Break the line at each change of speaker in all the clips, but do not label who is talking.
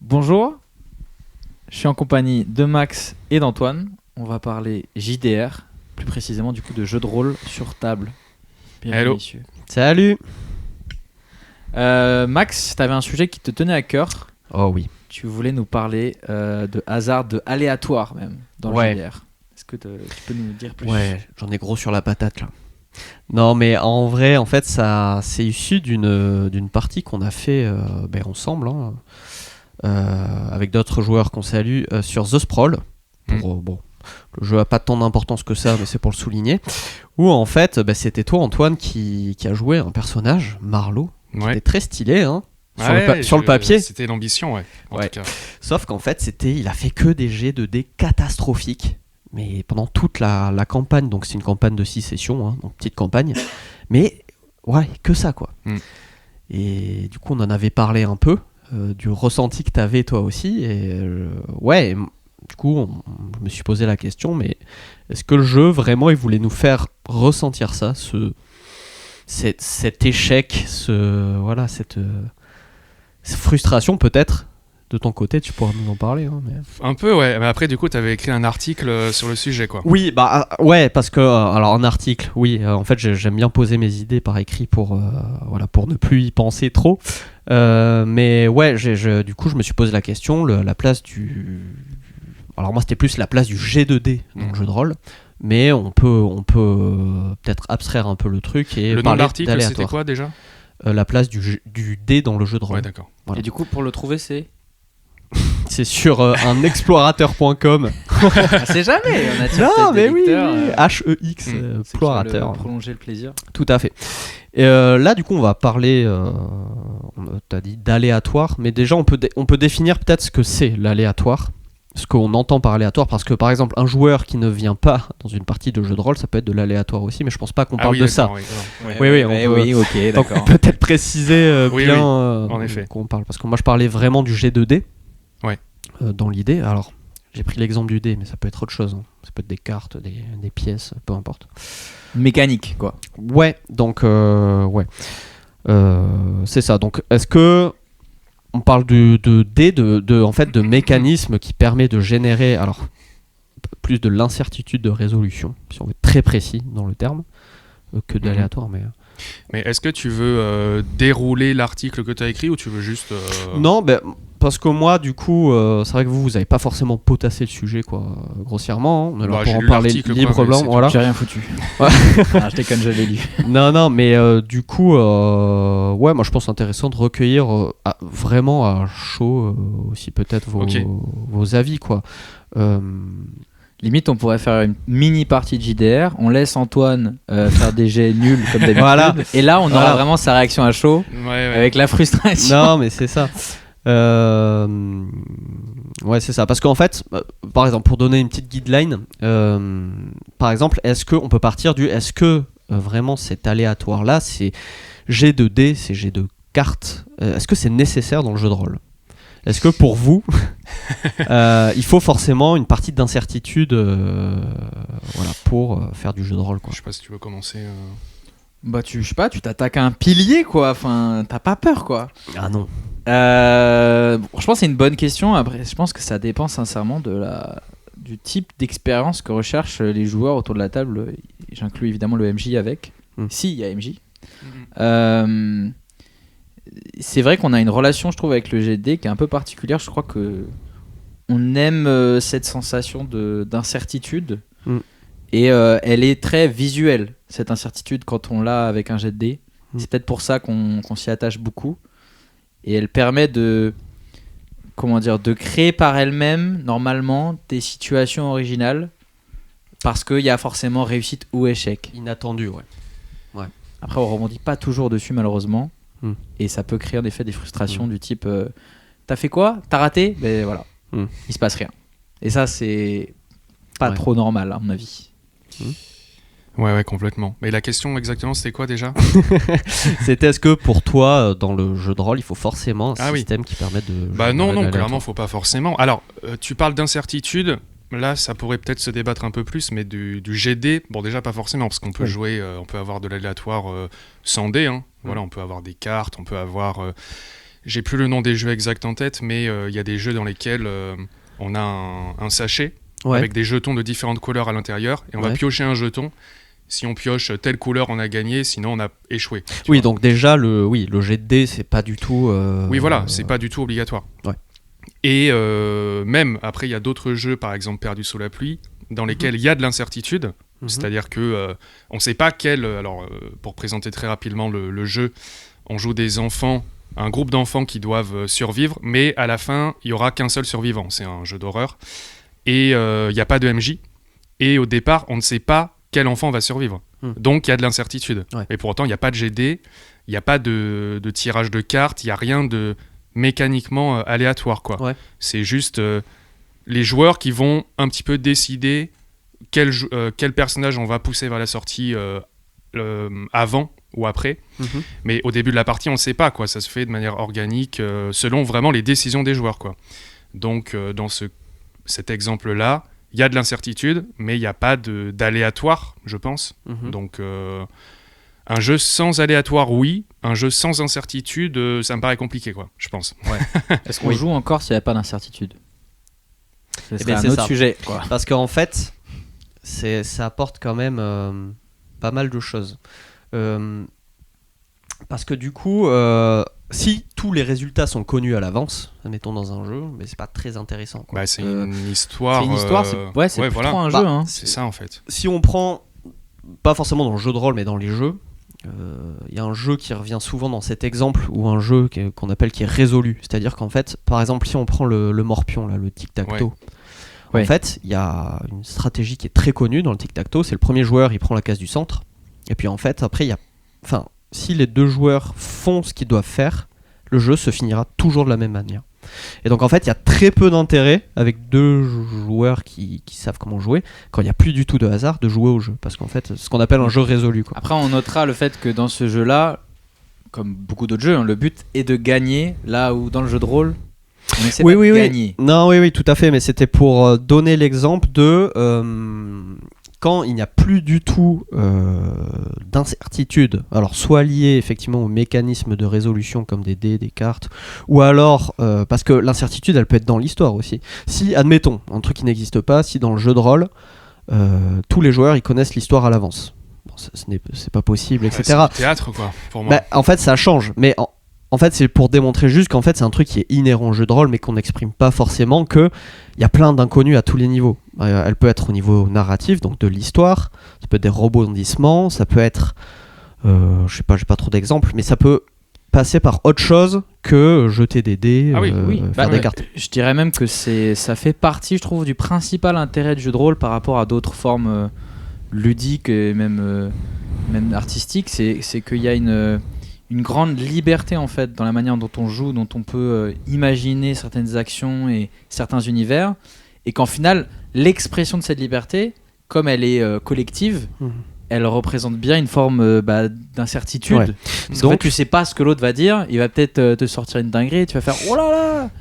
Bonjour, je suis en compagnie de Max et d'Antoine. On va parler JDR, plus précisément du coup de jeux de rôle sur table. Bienvenue,
Hello.
messieurs.
Salut.
Max, tu avais un sujet qui te tenait à cœur.
Oh oui.
Tu voulais nous parler de hasard, de aléatoire même, dans le
Ouais.
JDR. Est-ce que tu peux nous dire plus?
Ouais, j'en ai gros sur la patate là. Non mais en vrai, en fait, ça c'est issu d'une partie qu'on a fait ensemble, hein, avec d'autres joueurs qu'on salue sur The Sprawl. Bon, le jeu a pas tant d'importance que ça, mais c'est pour le souligner. Où en fait, c'était toi Antoine qui a joué un personnage, Marlowe.
Ouais.
C'était très stylé, hein.
Ouais,
Sur le papier.
C'était l'ambition, ouais. En
Ouais.
tout cas.
Sauf qu'en fait, il a fait que des jets de dés catastrophiques. Mais pendant toute la campagne, donc c'est une campagne de 6 sessions, hein, donc petite campagne. Mais ouais, que ça quoi. Et du coup, on en avait parlé un peu, du ressenti que t'avais toi aussi. Et du coup, je me suis posé la question, mais est-ce que le jeu, vraiment, il voulait nous faire ressentir ça, cet échec, cette frustration peut-être. De ton côté, tu pourras nous en parler. Hein, mais...
Un peu, ouais. Mais après, du coup, t'avais écrit un article sur le sujet, quoi.
Oui, ouais, parce que alors un article, oui. En fait, j'aime bien poser mes idées par écrit pour ne plus y penser trop. Mais ouais, du coup, je me suis posé la question, la place du. Alors moi, c'était plus la place du G2D dans le jeu de rôle. Mais on peut peut-être abstraire un peu le truc et
le nom de
parler
l'article, c'était
d'aléatoire.
quoi déjà?
La place du dé dans le jeu de rôle.
Ouais, d'accord.
Voilà.
Et du coup, pour le trouver, c'est
C'est sur unexplorateur.com.
c'est jamais. On a
Non, mais oui,
HEX.
HEX, explorateur.
Prolonger le plaisir.
Tout à fait. Et là, du coup, on va parler, t'as dit d'aléatoire, mais déjà, on peut définir peut-être ce que c'est l'aléatoire, ce qu'on entend par aléatoire, parce que par exemple, un joueur qui ne vient pas dans une partie de jeu de rôle, ça peut être de l'aléatoire aussi, mais je pense pas qu'on parle de ça.
Oui,
Oui,
ok,
Donc,
d'accord.
peut-être préciser
Oui,
bien
en effet.
qu'on parle, parce que moi, je parlais vraiment du G2D
Ouais.
dans l'idée. Alors, j'ai pris l'exemple du dé, mais ça peut être autre chose. Hein. Ça peut être des cartes, des pièces, peu importe.
Mécanique, quoi.
Ouais, donc c'est ça. Donc est-ce que on parle de dés, en fait de mécanisme qui permet de générer plus de l'incertitude de résolution, si on veut être très précis dans le terme, que d'aléatoire, mais
est-ce que tu veux dérouler l'article que tu as écrit ou tu veux juste...
Non, parce que moi, du coup, c'est vrai que vous avez pas forcément potassé le sujet, quoi, grossièrement. Hein. On est là pour en parler libre blanc, voilà.
J'ai rien foutu.
Ouais.
Ah, je déconne, je l'ai lu.
Non, mais du coup, ouais, moi je pense intéressant de recueillir vraiment à chaud aussi peut-être vos avis, quoi.
Limite, on pourrait faire une mini partie de JDR. On laisse Antoine faire des jets nuls comme d'habitude.
Voilà.
Et là, on aura vraiment sa réaction à chaud
Ouais.
avec la frustration.
Non, mais c'est ça. Ouais, c'est ça. Parce qu'en fait, par exemple, pour donner une petite guideline, par exemple, est-ce qu'on peut partir est-ce que vraiment cet aléatoire-là, c'est jet de dés, c'est jet de cartes, est-ce que c'est nécessaire dans le jeu de rôle ? Est-ce que pour vous, il faut forcément une partie d'incertitude pour faire du jeu de rôle, quoi.
Je sais pas si tu veux commencer.
Bah, je sais pas, tu t'attaques à un pilier, quoi. Enfin, t'as pas peur, quoi.
Ah non.
Je pense que c'est une bonne question. Après, je pense que ça dépend sincèrement du type d'expérience que recherchent les joueurs autour de la table. J'inclus évidemment le MJ avec. Si, il y a MJ. C'est vrai qu'on a une relation, je trouve, avec le GD qui est un peu particulière. Je crois que on aime cette sensation d'incertitude. Et elle est très visuelle, cette incertitude, quand on l'a avec un jet de dés. C'est peut-être pour ça qu'on s'y attache beaucoup. Et elle permet de créer par elle-même, normalement, des situations originales. Parce qu'il y a forcément réussite ou échec.
Inattendu, ouais.
Après, on ne rebondit pas toujours dessus, malheureusement. Et ça peut créer en effet des frustrations du type t'as fait quoi ? T'as raté ? Ben voilà, il se passe rien. Et ça, c'est pas trop normal, à mon avis.
Ouais, complètement. Mais la question exactement, c'était quoi déjà ?
C'était est-ce que pour toi, dans le jeu de rôle, il faut forcément un système qui permette de...
Non, clairement, faut pas forcément. Alors, tu parles d'incertitude. Là, ça pourrait peut-être se débattre un peu plus, mais du GD, bon, déjà pas forcément, parce qu'on peut jouer, on peut avoir de l'aléatoire sans dés, hein. Voilà, on peut avoir des cartes, on peut avoir j'ai plus le nom des jeux exacts en tête, mais il y a des jeux dans lesquels on a un sachet avec des jetons de différentes couleurs à l'intérieur, et on va piocher un jeton. Si on pioche telle couleur, on a gagné, sinon on a échoué.
Oui, donc déjà, le jet de dés, c'est pas du tout...
Oui, voilà, c'est pas du tout obligatoire.
Ouais.
Et même, après, il y a d'autres jeux, par exemple Perdu sous la pluie, dans lesquels il y a de l'incertitude, c'est-à-dire que on sait pas quel... Alors, pour présenter très rapidement le jeu, on joue des enfants, un groupe d'enfants qui doivent survivre, mais à la fin, il y aura qu'un seul survivant. C'est un jeu d'horreur. Et il n'y a pas de MJ. Et au départ, on ne sait pas quel enfant va survivre. Donc il y a de l'incertitude. Et pour autant, il n'y a pas de GD, il n'y a pas de tirage de cartes, il n'y a rien de mécaniquement aléatoire, quoi. C'est juste les joueurs qui vont un petit peu décider quel personnage on va pousser vers la sortie avant ou après. Mais au début de la partie, on ne sait pas, quoi. Ça se fait de manière organique, selon vraiment les décisions des joueurs, quoi. Donc dans cet exemple-là, il y a de l'incertitude, mais il n'y a pas d'aléatoire, je pense. Donc, un jeu sans aléatoire, oui. Un jeu sans incertitude, ça me paraît compliqué, quoi, je pense.
Est-ce qu'on joue encore s'il n'y a pas d'incertitude ? C'est un autre sujet, quoi.
Parce qu'en fait, ça apporte quand même pas mal de choses. Parce que du coup, si tous les résultats sont connus à l'avance, admettons dans un jeu, mais c'est pas très intéressant, quoi.
Bah, c'est une histoire.
C'est une histoire, c'est plus trop un jeu. Hein.
C'est ça en fait.
Si on prend, pas forcément dans le jeu de rôle, mais dans les jeux, y a un jeu qui revient souvent dans cet exemple, ou un jeu qu'on appelle qui est résolu. C'est-à-dire qu'en fait, par exemple, si on prend le morpion, là, le tic-tac-toe, en fait, il y a une stratégie qui est très connue dans le tic-tac-toe, c'est le premier joueur, il prend la case du centre, et puis en fait, après, il y a... Enfin, si les deux joueurs font ce qu'ils doivent faire, le jeu se finira toujours de la même manière. Et donc en fait, il y a très peu d'intérêt avec deux joueurs qui savent comment jouer, quand il n'y a plus du tout de hasard, de jouer au jeu. Parce qu'en fait, c'est ce qu'on appelle un jeu résolu, quoi.
Après, on notera le fait que dans ce jeu-là, comme beaucoup d'autres jeux, le but est de gagner, là où dans le jeu de rôle, on essaie de gagner.
Non, oui, tout à fait, mais c'était pour donner l'exemple de... quand il n'y a plus du tout d'incertitude, alors soit lié effectivement au mécanisme de résolution comme des dés, des cartes, ou alors parce que l'incertitude elle peut être dans l'histoire aussi. Si, admettons, un truc qui n'existe pas, si dans le jeu de rôle, tous les joueurs ils connaissent l'histoire à l'avance. Bon, c'est pas possible, etc.
C'est du théâtre, quoi, pour moi.
Bah, en fait, ça change, mais en fait, c'est pour démontrer juste qu'en fait, c'est un truc qui est inhérent au jeu de rôle, mais qu'on n'exprime pas forcément, qu'il y a plein d'inconnus à tous les niveaux. Elle peut être au niveau narratif, donc de l'histoire, ça peut être des rebondissements, ça peut être, je sais pas, j'ai pas trop d'exemples, mais ça peut passer par autre chose que jeter des dés, faire des cartes.
Je dirais même que ça fait partie, je trouve, du principal intérêt du jeu de rôle par rapport à d'autres formes ludiques et même artistiques, c'est qu'il y a une grande liberté en fait dans la manière dont on joue, dont on peut imaginer certaines actions et certains univers, et qu'en final l'expression de cette liberté, comme elle est collective, elle représente bien une forme d'incertitude. Parce qu'en fait, tu sais pas ce que l'autre va dire, il va peut-être te sortir une dinguerie et tu vas faire oh là là.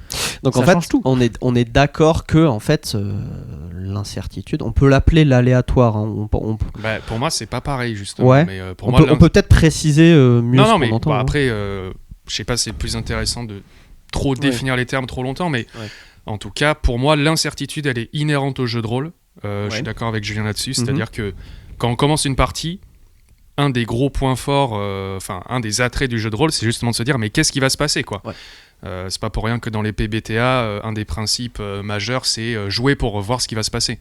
Donc en fait, on est d'accord que en fait l'incertitude, on peut l'appeler l'aléatoire. Hein.
Bah, pour moi, c'est pas pareil justement.
Ouais.
Mais, pour
on
moi,
peut peut-être préciser mieux ce qu'on entend.
Après, je sais pas, c'est plus intéressant de trop définir les termes trop longtemps, mais en tout cas, pour moi, l'incertitude, elle est inhérente au jeu de rôle. Je suis d'accord avec Julien là-dessus, c'est-à-dire que quand on commence une partie, un des gros points forts, un des attraits du jeu de rôle, c'est justement de se dire mais qu'est-ce qui va se passer, quoi. C'est pas pour rien que dans les PBTA, un des principes majeurs, c'est jouer pour voir ce qui va se passer.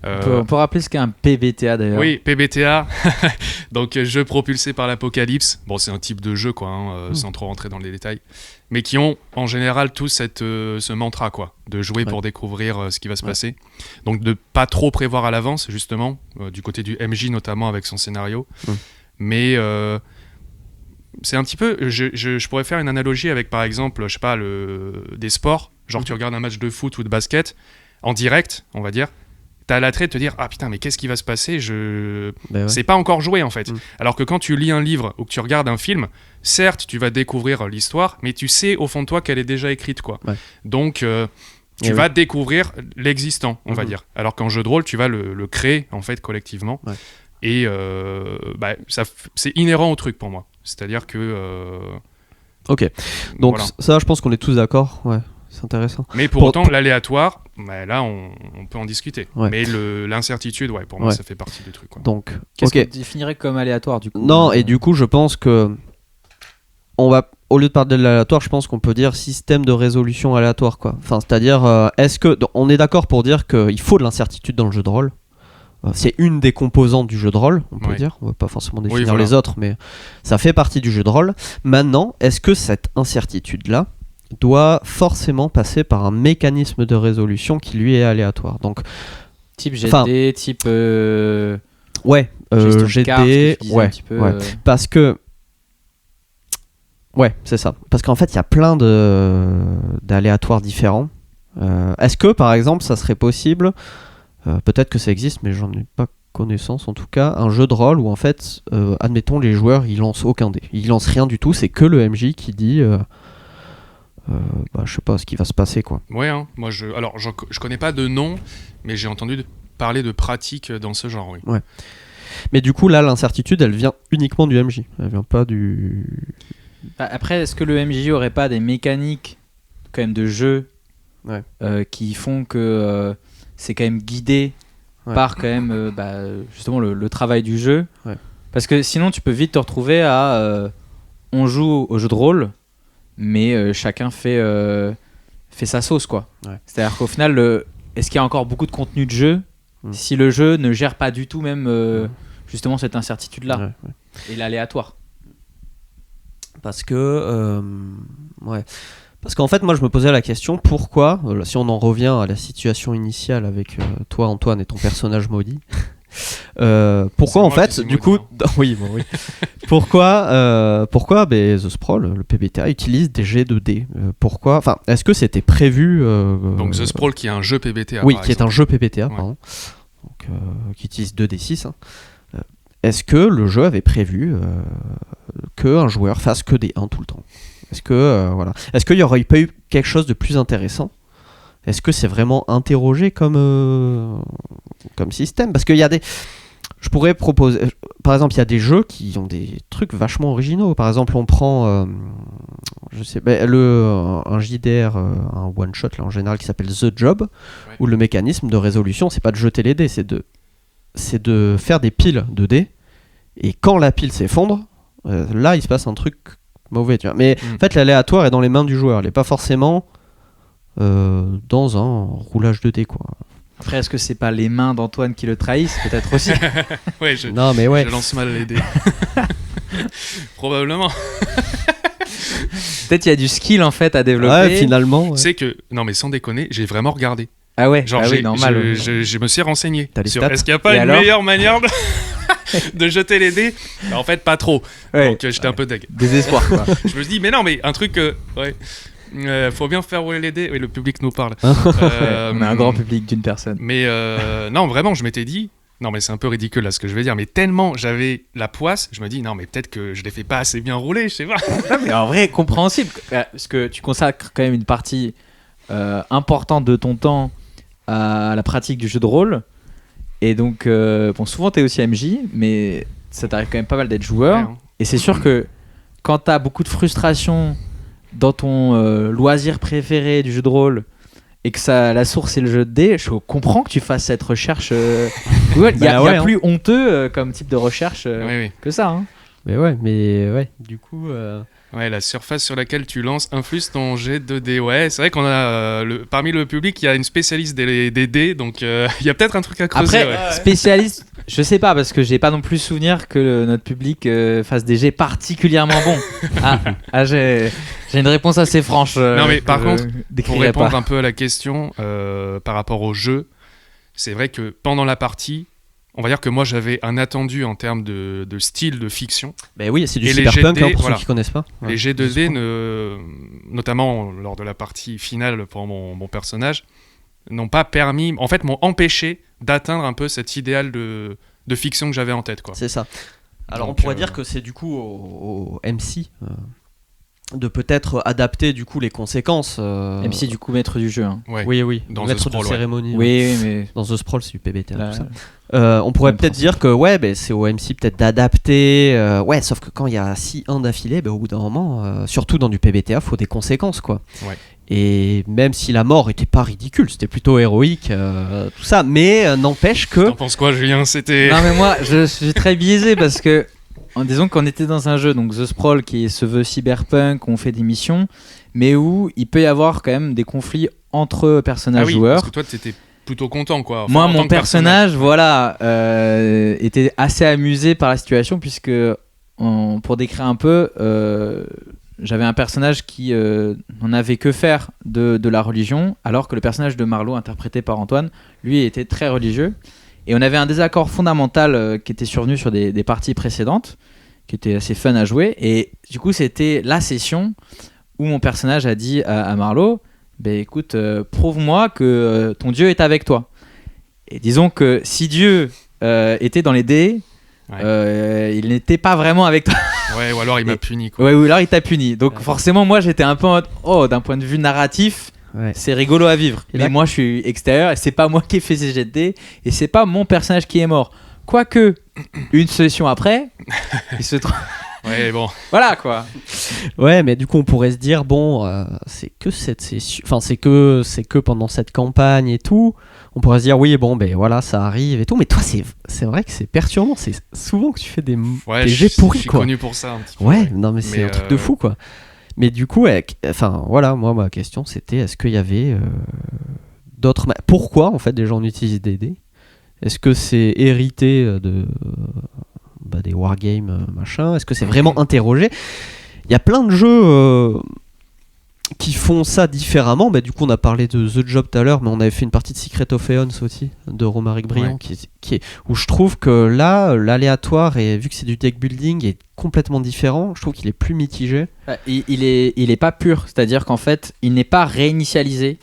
On peut rappeler ce qu'est un PBTA d'ailleurs.
Oui, PBTA, donc jeu propulsé par l'apocalypse. Bon, c'est un type de jeu, quoi, sans trop rentrer dans les détails, mais qui ont en général tous ce mantra, quoi, de jouer pour découvrir ce qui va se passer. Donc de pas trop prévoir à l'avance, justement, du côté du MJ notamment avec son scénario. Mais c'est un petit peu, je pourrais faire une analogie avec par exemple, je sais pas, des sports, genre tu regardes un match de foot ou de basket en direct, on va dire. T'as l'attrait de te dire ah putain mais qu'est-ce qui va se passer, c'est pas encore joué en fait. Alors que quand tu lis un livre ou que tu regardes un film, certes tu vas découvrir l'histoire, mais tu sais au fond de toi qu'elle est déjà écrite, quoi. Donc tu vas découvrir l'existant, on va dire. Alors qu'en jeu de rôle tu vas le créer en fait collectivement. Et c'est inhérent au truc pour moi. C'est-à-dire que
Ok. Donc
Voilà.
ça, je pense qu'on est tous d'accord. Ouais, c'est intéressant.
Mais pour autant, l'aléatoire, là, on peut en discuter.
Ouais.
Mais l'incertitude, pour moi, ça fait partie du truc. Quoi.
Donc,
Qu'est-ce que tu définirais comme aléatoire du coup?
Non, et du coup, je pense que au lieu de parler de l'aléatoire, je pense qu'on peut dire système de résolution aléatoire, quoi. Enfin, c'est-à-dire, on est d'accord pour dire qu'il faut de l'incertitude dans le jeu de rôle. C'est une des composantes du jeu de rôle, on peut dire. On va pas forcément définir les autres, mais ça fait partie du jeu de rôle. Maintenant, est-ce que cette incertitude-là doit forcément passer par un mécanisme de résolution qui lui est aléatoire? Donc,
type GD, type
GD, parce que c'est ça. Parce qu'en fait, il y a plein d'aléatoires différents. Est-ce que, par exemple, ça serait possible, peut-être que ça existe, mais j'en ai pas connaissance en tout cas, un jeu de rôle où en fait, admettons, les joueurs, ils lancent aucun dé. Ils lancent rien du tout, c'est que le MJ qui dit... je sais pas ce qui va se passer, quoi.
Ouais, hein. Moi, je connais pas de nom, mais j'ai entendu parler de pratiques dans ce genre, oui.
Ouais. Mais du coup, là, l'incertitude, elle vient uniquement du MJ. Elle vient pas du...
Après, est-ce que le MJ aurait pas des mécaniques quand même de jeu qui font que c'est quand même guidé par quand même justement le travail du jeu, parce que sinon tu peux vite te retrouver à on joue au jeu de rôle mais chacun fait sa sauce, quoi. C'est-à-dire qu'au final est-ce qu'il y a encore beaucoup de contenu de jeu si le jeu ne gère pas du tout même justement cette incertitude là et l'aléatoire?
Parce que parce qu'en fait, moi, je me posais la question, pourquoi, si on en revient à la situation initiale avec toi, Antoine, et ton personnage maudit, pourquoi, en fait, du coup... oui. Pourquoi The Sprawl, le PBTA, utilise des jets de dés? Pourquoi... Enfin, est-ce que c'était prévu...
Donc The Sprawl, qui est un jeu PBTA,
oui, qui est un jeu PBTA, pardon. Donc, qui utilise 2d6, est-ce que le jeu avait prévu qu'un joueur fasse que des 1 tout le temps? Est-ce que est-ce qu'il y aurait pas eu quelque chose de plus intéressant? Est-ce que c'est vraiment interrogé comme système? Parce qu'il y a je pourrais proposer, par exemple, il y a des jeux qui ont des trucs vachement originaux. Par exemple, on prend un JDR, un one shot là en général qui s'appelle The Job, où le mécanisme de résolution, c'est pas de jeter les dés, c'est de faire des piles de dés, et quand la pile s'effondre, là il se passe un truc mauvais, tu vois. Mais en fait, l'aléatoire est dans les mains du joueur, il n'est pas forcément dans un roulage de dés, quoi.
Après, est-ce que c'est pas les mains d'Antoine qui le trahissent, peut-être aussi?
Je lance mal les dés. Probablement.
Peut-être il y a du skill en fait à développer.
Ouais, finalement.
C'est que, non mais sans déconner, j'ai vraiment regardé.
Ah ouais,
genre
normal.
Je me suis renseigné sur
stats.
est-ce qu'il n'y a pas une meilleure manière de jeter les dés. En fait, pas trop. Donc j'étais un peu deg.
Désespoir, quoi.
Je me dis, mais non, mais un truc... faut bien faire rouler les dés. Oui, le public nous parle.
On a un grand public d'une personne.
Mais non, vraiment, je m'étais dit... Non, mais c'est un peu ridicule là ce que je vais dire. Mais tellement j'avais la poisse, je me dis, non, mais peut-être que je les fais pas assez bien rouler, je sais pas.
Non, mais en vrai, compréhensible. Parce que tu consacres quand même une partie importante de ton temps à la pratique du jeu de rôle. Et donc, souvent t'es aussi MJ, mais ça t'arrive quand même pas mal d'être joueur. Et c'est sûr que quand t'as beaucoup de frustration dans ton loisir préféré du jeu de rôle et que la source est le jeu de dés, je comprends que tu fasses cette recherche. Il y a plus honteux comme type de recherche que ça. Hein.
Mais du coup...
Ouais, la surface sur laquelle tu lances influe ton jet de dés. Ouais, c'est vrai qu'on a parmi le public, il y a une spécialiste des dés, donc il y a peut-être un truc à creuser.
Après, spécialiste, je sais pas, parce que j'ai pas non plus souvenir que notre public fasse des jets particulièrement bons. J'ai une réponse assez franche.
Non, mais par contre, pour répondre un peu à la question par rapport au jeu, c'est vrai que pendant la partie, on va dire que moi j'avais un attendu en termes de style de fiction.
Ben oui, c'est du cyberpunk pour ceux qui connaissent pas.
Les G2D, notamment lors de la partie finale pour mon personnage, n'ont pas permis, en fait m'ont empêché d'atteindre un peu cet idéal de fiction que j'avais en tête, quoi.
C'est ça. Alors donc, on pourrait dire que c'est du coup au MC de peut-être adapter du coup les conséquences.
MC du coup maître du jeu. Hein.
Ouais.
Oui.
Dans
maître
The Sprawl,
de cérémonie.
Oui, mais
Dans The Sprawl, c'est du PBTA,
là,
tout ça. On pourrait
même
peut-être
principe.
dire que c'est au MC peut-être d'adapter. Sauf que quand il y a 6-1 d'affilée, au bout d'un moment, surtout dans du PBTA, faut des conséquences, quoi.
Ouais.
Et même si la mort était pas ridicule, c'était plutôt héroïque, tout ça, mais n'empêche que.
T'en penses quoi, Julien? C'était.
Non mais moi je suis très biaisé parce que disons qu'on était dans un jeu donc The Sprawl qui se veut cyberpunk, on fait des missions mais où il peut y avoir quand même des conflits entre personnages
Ah oui,
joueurs.
parce que toi t'étais plutôt content quoi. Enfin,
Moi
en tant
mon
que
personnage voilà était assez amusé par la situation puisque pour décrire un peu j'avais un personnage qui n'en avait que faire de la religion alors que le personnage de Marlowe interprété par Antoine lui était très religieux. Et on avait un désaccord fondamental qui était survenu sur des parties précédentes, qui était assez fun à jouer. Et du coup, c'était la session où mon personnage a dit à Marlowe, écoute, prouve-moi que ton Dieu est avec toi. Et disons que si Dieu était dans les dés, il n'était pas vraiment avec toi.
Ouais, ou alors il m'a puni quoi.
Ouais, ou alors il t'a puni. Donc forcément, moi, j'étais un peu en mode, d'un point de vue narratif, c'est rigolo à vivre.
Et
mais
là...
moi, je suis extérieur et c'est pas moi qui ai fait ces jets de dés et c'est pas mon personnage qui est mort. Quoique, une session après, il se trouve.
Ouais, bon.
Voilà quoi.
Ouais, mais du coup, on pourrait se dire, c'est que cette session. Enfin, c'est que pendant cette campagne et tout. On pourrait se dire, oui, voilà, ça arrive et tout. Mais toi, c'est vrai que c'est perturbant. C'est souvent que tu fais des jets pourris,
je suis
quoi.
connu pour ça un petit peu.
Ouais, non, mais c'est un truc de fou, quoi. Mais du coup, moi, ma question, c'était est-ce qu'il y avait d'autres. Pourquoi, en fait, des gens utilisent des dés? Est-ce que c'est hérité des wargames, machin? Est-ce que c'est vraiment interrogé? Il y a plein de jeux qui font ça différemment. Du coup, on a parlé de The Job tout à l'heure, mais on avait fait une partie de Secret of Aeons aussi, de Romaric Briand, qui est, où je trouve que là, l'aléatoire, et vu que c'est du deck building, est complètement différent. Je trouve qu'il est plus mitigé.
Il est pas pur, c'est-à-dire qu'en fait, il n'est pas réinitialisé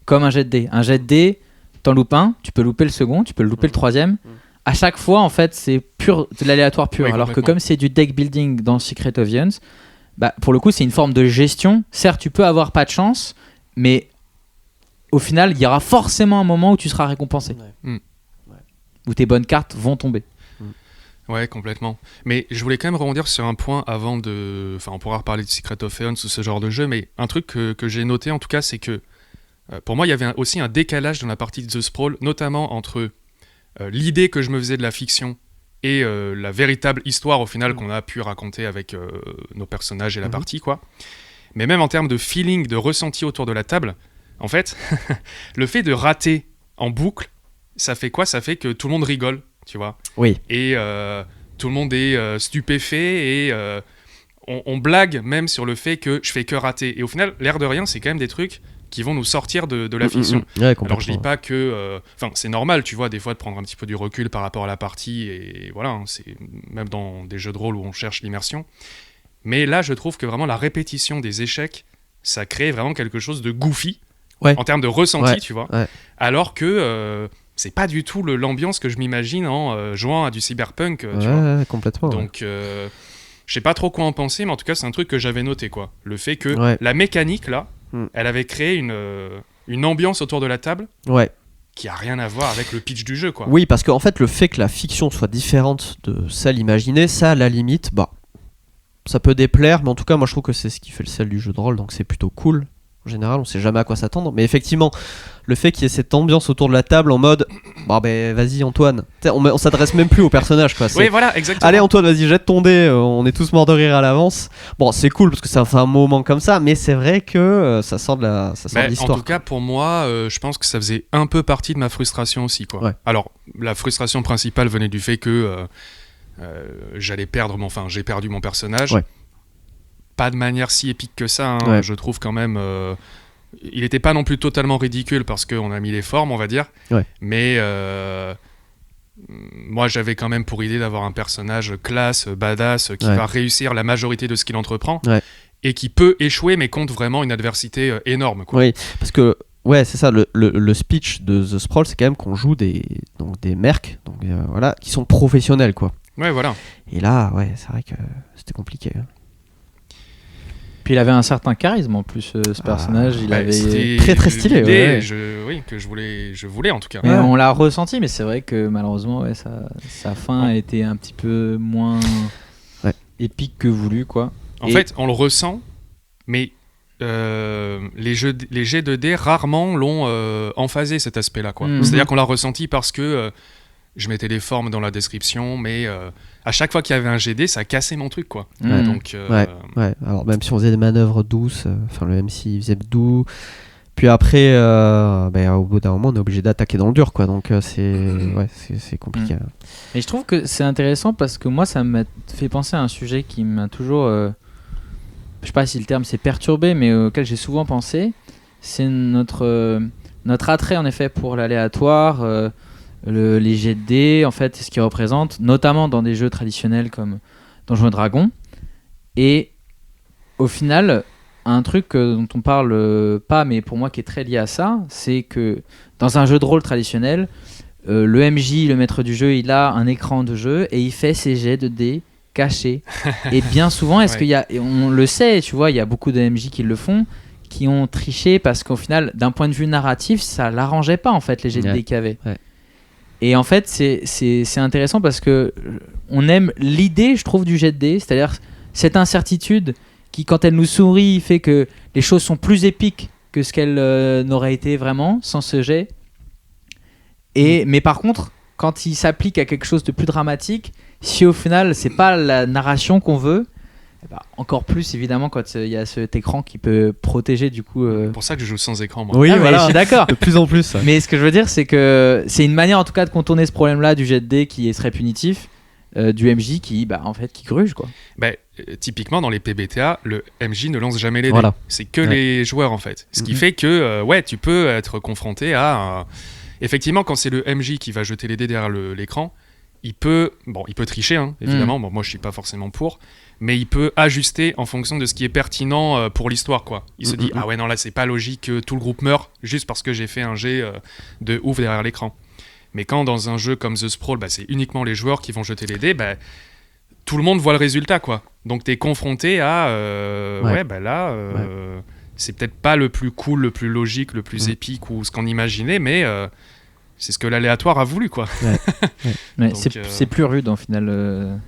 comme un jet de dés. Un jet de dés, t'en loupes un, tu peux louper le second, tu peux louper le troisième. À chaque fois, en fait, c'est pur, de l'aléatoire pur.
Oui,
alors que comme c'est du deck building dans Secret of Aeons, pour le coup, c'est une forme de gestion. Certes, tu peux avoir pas de chance, mais au final, il y aura forcément un moment où tu seras récompensé. Où tes bonnes cartes vont tomber.
Ouais, complètement. Mais je voulais quand même rebondir sur un point avant de... Enfin, on pourra reparler de Secret of Aeons ou ce genre de jeu, mais un truc que j'ai noté, en tout cas, c'est que pour moi, il y avait aussi un décalage dans la partie de The Sprawl, notamment entre l'idée que je me faisais de la fiction et la véritable histoire, au final, qu'on a pu raconter avec nos personnages et la partie, quoi. Mais même en termes de feeling, de ressenti autour de la table, en fait, le fait de rater en boucle, ça fait quoi? Ça fait que tout le monde rigole, tu vois.
Oui.
Et tout le monde est stupéfait et on blague même sur le fait que je fais que rater. Et au final, l'air de rien, c'est quand même des trucs qui vont nous sortir de la fiction.
Ouais,
alors je dis pas que... Enfin, c'est normal, tu vois, des fois, de prendre un petit peu du recul par rapport à la partie. Et voilà, hein, c'est même dans des jeux de rôle où on cherche l'immersion. Mais là, je trouve que vraiment la répétition des échecs, ça crée vraiment quelque chose de goofy en termes de ressenti, tu vois.
Ouais.
Alors que... c'est pas du tout l'ambiance que je m'imagine en jouant à du cyberpunk, tu vois.
Ouais, complètement.
Donc, je sais pas trop quoi en penser, mais en tout cas, c'est un truc que j'avais noté, quoi. Le fait que la mécanique, là, elle avait créé une ambiance autour de la table qui a rien à voir avec le pitch du jeu, quoi.
Oui, parce qu'en fait, le fait que la fiction soit différente de celle imaginée, ça, à la limite, ça peut déplaire, mais en tout cas, moi, je trouve que c'est ce qui fait le sel du jeu de rôle, donc c'est plutôt cool. En général, on sait jamais à quoi s'attendre, mais effectivement, le fait qu'il y ait cette ambiance autour de la table en mode vas-y Antoine, on s'adresse même plus au personnage, quoi.
Oui, voilà, exactement.
Allez Antoine, vas-y, jette ton dé, on est tous morts de rire à l'avance. Bon, c'est cool parce que ça fait un moment comme ça, mais c'est vrai que ça sort de l'histoire.
En tout cas, pour moi, je pense que ça faisait un peu partie de ma frustration aussi, quoi. Ouais. Alors, la frustration principale venait du fait que j'ai perdu mon personnage. Ouais. Pas de manière si épique que ça, hein. Je trouve quand même... il n'était pas non plus totalement ridicule parce qu'on a mis les formes, on va dire. Ouais. Mais moi, j'avais quand même pour idée d'avoir un personnage classe, badass, qui va réussir la majorité de ce qu'il entreprend. Ouais. Et qui peut échouer, mais compte vraiment une adversité énorme, quoi.
Oui, parce que... Ouais, c'est ça, le speech de The Sprawl, c'est quand même qu'on joue des mercs, qui sont professionnels, quoi.
Ouais, voilà.
Et là, c'est vrai que c'était compliqué.
Puis il avait un certain charisme en plus, ce personnage. Il avait
très très stylé.
Ouais. Que je voulais en tout cas.
Mais on l'a ressenti, mais c'est vrai que malheureusement, sa fin a été un petit peu moins épique que voulu, quoi.
En fait, on le ressent, mais les jets de dés rarement l'ont emphasé cet aspect-là, quoi. C'est-à-dire qu'on l'a ressenti parce que je mettais des formes dans la description, mais à chaque fois qu'il y avait un GD, ça cassait mon truc, quoi. Donc,
alors même si on faisait des manœuvres douces, le MC il faisait doux, puis après, au bout d'un moment, on est obligé d'attaquer dans le dur, quoi. Donc c'est compliqué.
Et je trouve que c'est intéressant parce que moi, ça m'a fait penser à un sujet qui m'a toujours, je sais pas si le terme c'est perturbé, mais auquel j'ai souvent pensé. C'est notre attrait en effet pour l'aléatoire. Les jets de dés, en fait, ce qu'ils représentent, notamment dans des jeux traditionnels comme Donjons et Dragons. Et au final, un truc dont on parle pas, mais pour moi qui est très lié à ça, c'est que dans un jeu de rôle traditionnel, le MJ, le maître du jeu, il a un écran de jeu et il fait ses jets de dés cachés. Et bien souvent, on le sait, tu vois, il y a beaucoup de MJ qui le font, qui ont triché parce qu'au final, d'un point de vue narratif, ça l'arrangeait pas en fait les jets de dés qu'il y avait. Et en fait, c'est intéressant parce que on aime l'idée, je trouve, du jet de dés, c'est-à-dire cette incertitude qui, quand elle nous sourit, fait que les choses sont plus épiques que ce qu'elles n'auraient été vraiment sans ce jet. Mais par contre, quand il s'applique à quelque chose de plus dramatique, si au final, c'est pas la narration qu'on veut, encore plus évidemment quand il y a cet écran qui peut protéger du coup.
C'est pour ça que je joue sans écran, moi.
Oui, voilà.
Je suis d'accord.
De plus en plus.
Mais ce que je veux dire, c'est que c'est une manière en tout cas de contourner ce problème-là du jet de dés qui serait punitif, du MJ qui gruge, quoi.
Typiquement dans les PBTA, le MJ ne lance jamais les dés. C'est que les joueurs en fait. Ce qui fait que tu peux être confronté à effectivement quand c'est le MJ qui va jeter les dés derrière l'écran. Il peut tricher, hein, évidemment. Bon, moi, je suis pas forcément pour, mais il peut ajuster en fonction de ce qui est pertinent pour l'histoire, quoi. Il se dit ah ouais non là c'est pas logique que tout le groupe meure juste parce que j'ai fait un jet de ouf derrière l'écran. Mais quand dans un jeu comme The Sprawl, c'est uniquement les joueurs qui vont jeter les dés, tout le monde voit le résultat, quoi. Donc t'es confronté à c'est peut-être pas le plus cool, le plus logique, le plus épique ou ce qu'on imaginait, mais c'est ce que l'aléatoire a voulu, quoi.
Donc, c'est plus rude, en final,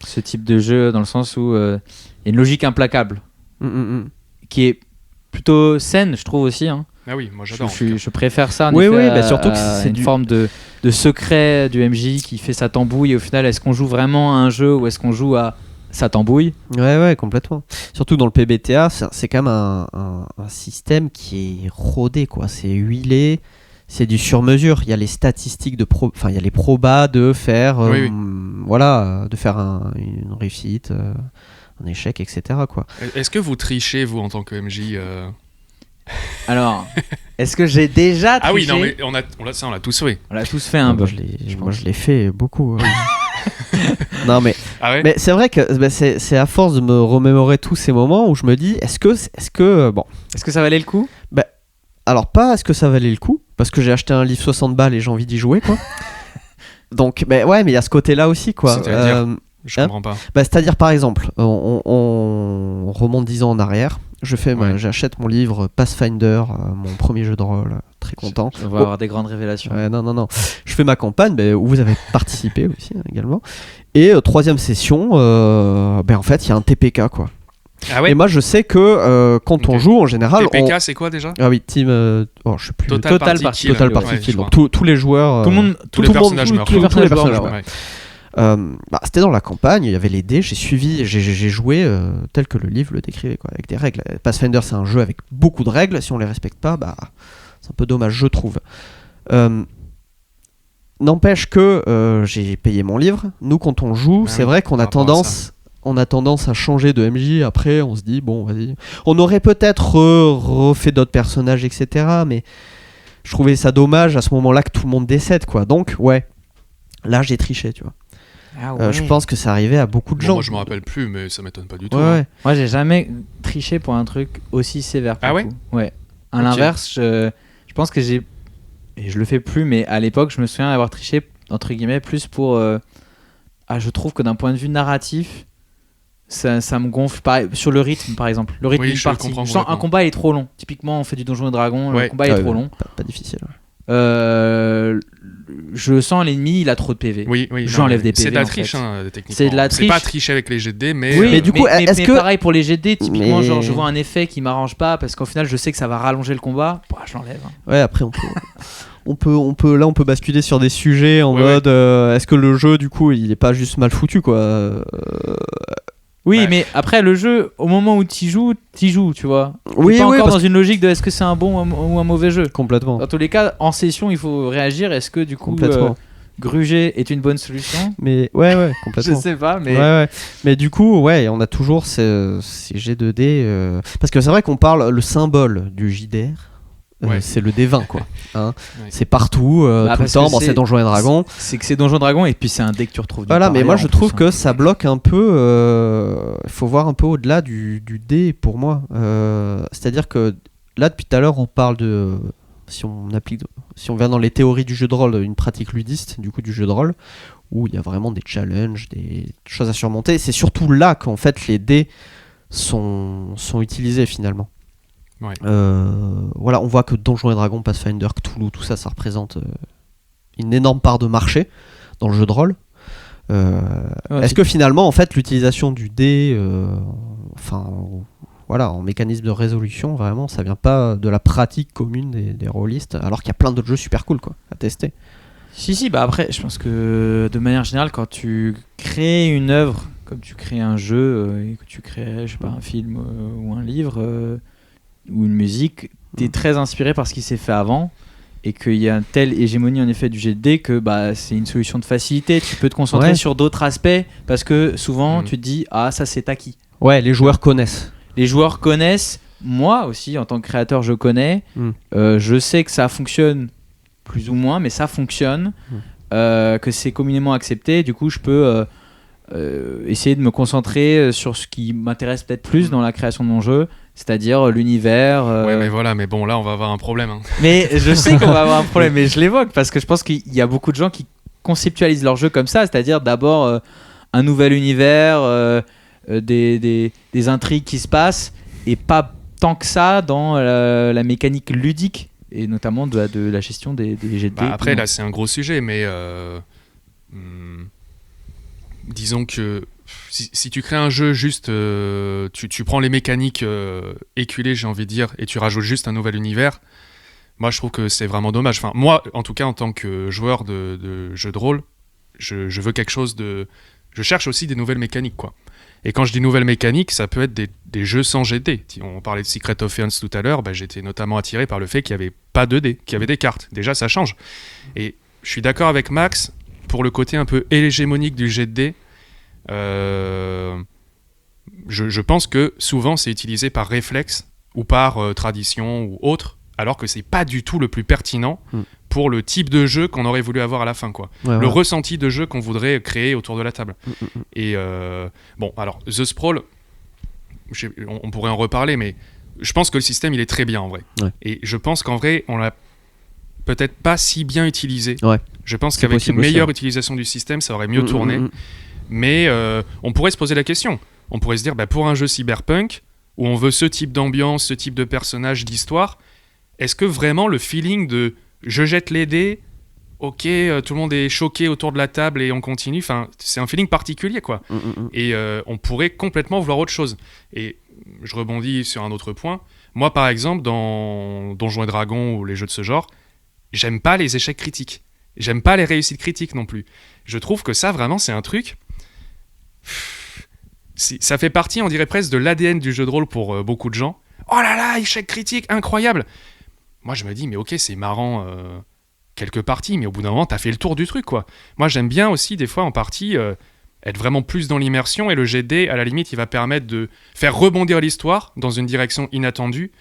ce type de jeu, dans le sens où il y a une logique implacable, qui est plutôt saine, je trouve aussi. Hein.
Ah oui, moi j'adore.
Je préfère ça, en effet,
surtout que c'est
une forme de secret du MJ qui fait sa tambouille. Et au final, est-ce qu'on joue vraiment à un jeu ou est-ce qu'on joue à sa tambouille ?
Ouais, complètement. Surtout dans le PBTA, c'est quand même un système qui est rodé, quoi. C'est huilé. C'est du sur-mesure. Il y a les statistiques il y a les probas de faire, de faire une réussite, un échec, etc. Quoi.
Est-ce que vous trichez, vous, en tant que MJ
Alors, est-ce que j'ai déjà triché ?
Ah oui, non, mais on l'a tous fait.
On l'a tous fait un peu.
Moi, je l'ai fait beaucoup. Non, mais, mais c'est vrai que c'est à force de me remémorer tous ces moments où je me dis, est-ce que
ça valait le coup ?
Alors pas est-ce que ça valait le coup, parce que j'ai acheté un livre 60 balles et j'ai envie d'y jouer, quoi. Donc mais il y a ce côté-là aussi, quoi.
C'est-à-dire, je comprends pas.
C'est-à-dire par exemple, on remonte 10 ans en arrière, j'achète mon livre Pathfinder, mon premier jeu de rôle, très content.
On va avoir des grandes révélations.
Non. Je fais ma campagne, où vous avez participé aussi également. Et troisième session, en fait il y a un TPK, quoi.
Ah ouais.
Et moi je sais que quand on joue en général
TPK c'est quoi déjà ?
Ah oui, team je sais plus.
Total Party Kill.
Donc tous les joueurs,
tous les personnages meurent.
C'était dans la campagne, il y avait les dés, j'ai joué tel que le livre le décrivait, quoi, avec des règles. Pathfinder c'est un jeu avec beaucoup de règles, si on les respecte pas, c'est un peu dommage, je trouve. N'empêche que j'ai payé mon livre. Nous quand on joue, c'est vrai qu'on a tendance à changer de MJ. Après on se dit bon vas-y, on aurait peut-être refait d'autres personnages, etc. Mais je trouvais ça dommage à ce moment-là que tout le monde décède, quoi. Donc là j'ai triché, tu vois. Je pense que ça arrivait à beaucoup de gens.
Moi je me rappelle plus, mais ça m'étonne pas du tout.
Moi j'ai jamais triché pour un truc aussi sévère. À l'inverse, je pense que et je le fais plus, mais à l'époque je me souviens avoir triché entre guillemets plus pour je trouve que d'un point de vue narratif ça me gonfle. Pareil, sur le rythme, par exemple. Le rythme d'une partie. Je sens un combat est trop long. Typiquement, on fait du Donjons et Dragons, le combat est trop long.
Pas difficile.
Je sens l'ennemi, il a trop de PV.
Oui,
j'enlève des PV.
C'est de la triche, techniquement.
C'est de la triche.
C'est pas tricher avec les jets de dés, mais.
Oui, mais du coup, est-ce que. Pareil pour les jets de dés, typiquement, genre, je vois un effet qui m'arrange pas parce qu'au final, je sais que ça va rallonger le combat. Je l'enlève.
Ouais, après, on peut basculer sur des sujets en mode est-ce que le jeu, du coup, il est pas juste mal foutu, quoi.
Oui, mais après le jeu, au moment où t'y joues, tu vois.
Oui,
pas encore dans une logique de est-ce que c'est un bon ou un mauvais jeu.
Complètement.
Dans tous les cas, en session, il faut réagir. Est-ce que du coup, gruger est une bonne solution ?
Mais complètement.
Je sais pas, mais.
Ouais. Mais du coup, on a toujours ces G2D. Parce que c'est vrai qu'on parle le symbole du JDR. C'est le D20 quoi. C'est partout, tout le temps. C'est Donjons et Dragons.
C'est que c'est Donjons et Dragons et puis c'est un dé que tu retrouves.
Voilà, mais moi je trouve que ça bloque un peu. Il faut voir un peu au-delà du dé pour moi. C'est-à-dire que là depuis tout à l'heure on parle de si on vient dans les théories du jeu de rôle, une pratique ludiste du coup du jeu de rôle où il y a vraiment des challenges, des choses à surmonter. C'est surtout là qu'en fait les dés sont utilisés finalement.
Ouais.
On voit que Donjons et Dragons, Pathfinder, Cthulhu, tout ça représente une énorme part de marché dans le jeu de rôle. Est-ce que finalement, en fait, l'utilisation du dé, en mécanisme de résolution, vraiment, ça vient pas de la pratique commune des rôlistes, alors qu'il y a plein d'autres jeux super cool à tester.
Si, après, je pense que de manière générale, quand tu crées une œuvre, comme tu crées un jeu et que tu crées, je sais pas, un film ou un livre. Ou une musique, t'es très inspiré par ce qui s'est fait avant et qu'il y a une telle hégémonie en effet du jet de dés que c'est une solution de facilité. Tu peux te concentrer sur d'autres aspects parce que souvent tu te dis ça c'est acquis.
Ouais, les joueurs connaissent.
Les joueurs connaissent. Moi aussi en tant que créateur je connais. Je sais que ça fonctionne plus ou moins, mais ça fonctionne, que c'est communément accepté. Du coup je peux essayer de me concentrer sur ce qui m'intéresse peut-être plus dans la création de mon jeu. C'est-à-dire l'univers.
Mais bon, là, on va avoir un problème.
Mais je sais qu'on va avoir un problème, mais je l'évoque parce que je pense qu'il y a beaucoup de gens qui conceptualisent leur jeu comme ça, c'est-à-dire d'abord un nouvel univers, des intrigues qui se passent, et pas tant que ça dans la mécanique ludique, et notamment de la gestion des jets de dés.
Après, là, c'est un gros sujet, mais disons que si tu crées un jeu juste, tu prends les mécaniques éculées, j'ai envie de dire, et tu rajoutes juste un nouvel univers, moi je trouve que c'est vraiment dommage. Enfin, moi, en tout cas, en tant que joueur de jeu de rôle, je veux quelque chose de... Je cherche aussi des nouvelles mécaniques, quoi. Et quand je dis nouvelles mécaniques, ça peut être des jeux sans GD. On parlait de Secret of Eons tout à l'heure, j'étais notamment attiré par le fait qu'il n'y avait pas de dés, qu'il y avait des cartes. Déjà, ça change. Et je suis d'accord avec Max pour le côté un peu hégémonique du jet de dés. Je pense que souvent c'est utilisé par réflexe ou par tradition ou autre, alors que c'est pas du tout le plus pertinent pour le type de jeu qu'on aurait voulu avoir à la fin, quoi. Le ressenti de jeu qu'on voudrait créer autour de la table. Et alors The Sprawl, on pourrait en reparler, mais je pense que le système il est très bien en vrai. Et je pense qu'en vrai on l'a peut-être pas si bien utilisé. Je pense qu'avec une meilleure utilisation du système ça aurait mieux tourné. Mais on pourrait se poser la question. On pourrait se dire, pour un jeu cyberpunk, où on veut ce type d'ambiance, ce type de personnage, d'histoire, est-ce que vraiment le feeling de « je jette les dés, ok, tout le monde est choqué autour de la table et on continue », enfin, c'est un feeling particulier, quoi. Et on pourrait complètement vouloir autre chose. Et je rebondis sur un autre point. Moi, par exemple, dans Donjons et Dragons ou les jeux de ce genre, j'aime pas les échecs critiques. J'aime pas les réussites critiques non plus. Je trouve que ça, vraiment, c'est un truc... Ça fait partie, on dirait presque, de l'ADN du jeu de rôle pour beaucoup de gens. Oh là là, échec critique, incroyable. Moi, je me dis, mais ok, c'est marrant quelques parties, mais au bout d'un moment, t'as fait le tour du truc, quoi. Moi, j'aime bien aussi, des fois, en partie, être vraiment plus dans l'immersion, et le GD, à la limite, il va permettre de faire rebondir l'histoire dans une direction inattendue.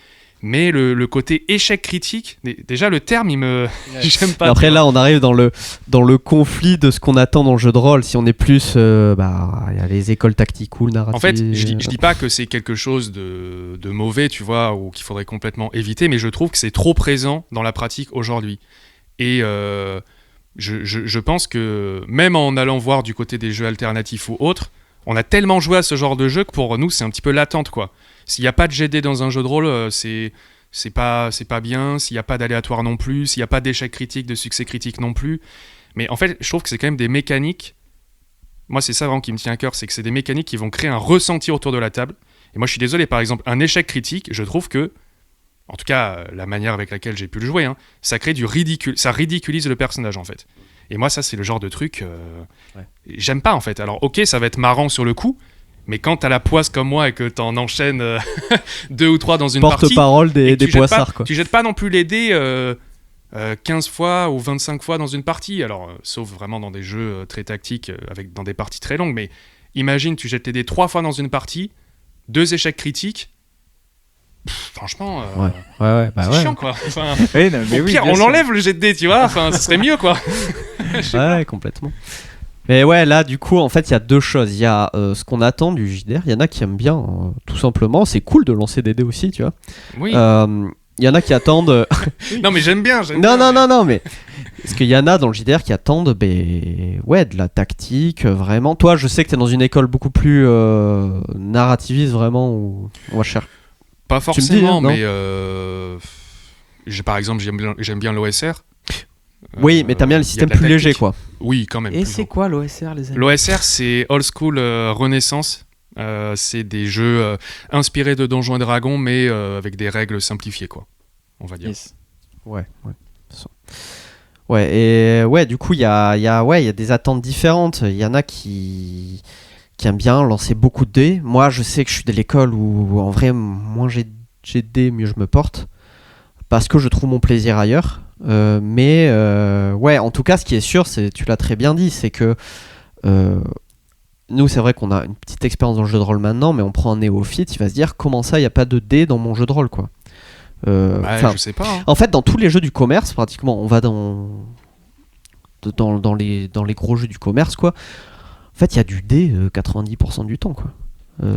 Mais le côté échec critique, déjà le terme, j'aime pas.
Après là, on arrive dans le conflit de ce qu'on attend dans le jeu de rôle. Si on est plus, il y a les écoles tactiques ou narratives.
En fait, je dis pas que c'est quelque chose de mauvais, tu vois, ou qu'il faudrait complètement éviter, mais je trouve que c'est trop présent dans la pratique aujourd'hui. Et je pense que même en allant voir du côté des jeux alternatifs ou autres, on a tellement joué à ce genre de jeu que pour nous, c'est un petit peu l'attente, quoi. S'il n'y a pas de GD dans un jeu de rôle, c'est pas bien. S'il n'y a pas d'aléatoire non plus, s'il n'y a pas d'échec critique, de succès critique non plus. Mais en fait, je trouve que c'est quand même des mécaniques. Moi, c'est ça vraiment qui me tient à cœur, c'est que c'est des mécaniques qui vont créer un ressenti autour de la table. Et moi, je suis désolé, par exemple, un échec critique, je trouve que, en tout cas, la manière avec laquelle j'ai pu le jouer, ça crée du ridicule, ça ridiculise le personnage, en fait. Et moi, ça, c'est le genre de truc, j'aime pas, en fait. Alors, ok, ça va être marrant sur le coup, mais quand t'as la poisse comme moi et que t'en enchaînes 2 ou 3 dans une partie...
Porte-parole des poissards, quoi.
Tu jettes pas non plus les dés 15 fois ou 25 fois dans une partie, alors sauf vraiment dans des jeux très tactiques, dans des parties très longues, mais imagine, tu jettes les dés 3 fois dans une partie, 2 échecs critiques, franchement, c'est chiant, quoi. Enfin, au pire, on enlève le jet de dés, tu vois, enfin, ce serait mieux, quoi.
Ouais, complètement. Mais ouais, là, du coup, en fait, il y a 2 choses. Il y a ce qu'on attend du JDR. Il y en a qui aiment bien, tout simplement. C'est cool de lancer des dés aussi, tu vois.
Oui.
Il y en a qui attendent.
Non, mais j'aime bien.
Non, mais. Parce qu'il y en a dans le JDR qui attendent de la tactique, vraiment. Toi, je sais que tu es dans une école beaucoup plus narrativiste, vraiment, où on va chercher.
Pas forcément, mais par exemple, j'aime bien l'OSR.
Oui, mais t'aimes bien le système plus léger, quoi.
Oui, quand même.
Et c'est quoi l'OSR, les amis ?
L'OSR, c'est Old School Renaissance. C'est des jeux inspirés de Donjons et Dragons, mais avec des règles simplifiées, quoi, on va dire.
Yes.
Ouais. Ouais, et ouais, du coup, il y a des attentes différentes. Il y en a qui aiment bien lancer beaucoup de dés. Moi, je sais que je suis de l'école où, en vrai, moins j'ai de dés, mieux je me porte. Parce que je trouve mon plaisir ailleurs. Mais ouais, en tout cas, ce qui est sûr, tu l'as très bien dit, c'est que nous, c'est vrai qu'on a une petite expérience dans le jeu de rôle maintenant, mais on prend un néophyte, il va se dire comment ça, il n'y a pas de dés dans mon jeu de rôle, quoi.
Je sais pas.
En fait, dans tous les jeux du commerce, pratiquement, on va dans les gros jeux du commerce, quoi. En fait, il y a du dé 90% du temps, quoi.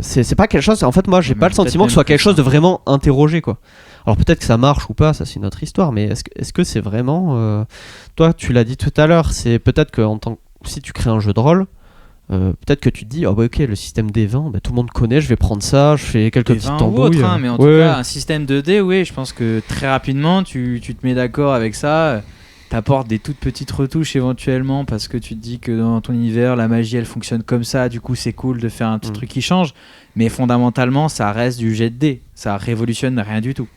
C'est pas quelque chose. En fait, moi, j'ai pas le sentiment que ce soit quelque chose de vraiment interrogé, quoi. Alors peut-être que ça marche ou pas, ça c'est une autre histoire, mais est-ce que c'est vraiment. Toi, tu l'as dit tout à l'heure, c'est peut-être que si tu crées un jeu de rôle. Peut-être que tu te dis, ok, le système des 20, tout le monde connaît, je vais prendre ça, je fais quelques petites tambouilles.
Mais en tout cas, un système de dés, oui, je pense que très rapidement, tu te mets d'accord avec ça, t'apportes des toutes petites retouches éventuellement, parce que tu te dis que dans ton univers, la magie, elle fonctionne comme ça, du coup, c'est cool de faire un petit truc qui change, mais fondamentalement, ça reste du jet de dés, ça révolutionne rien du tout.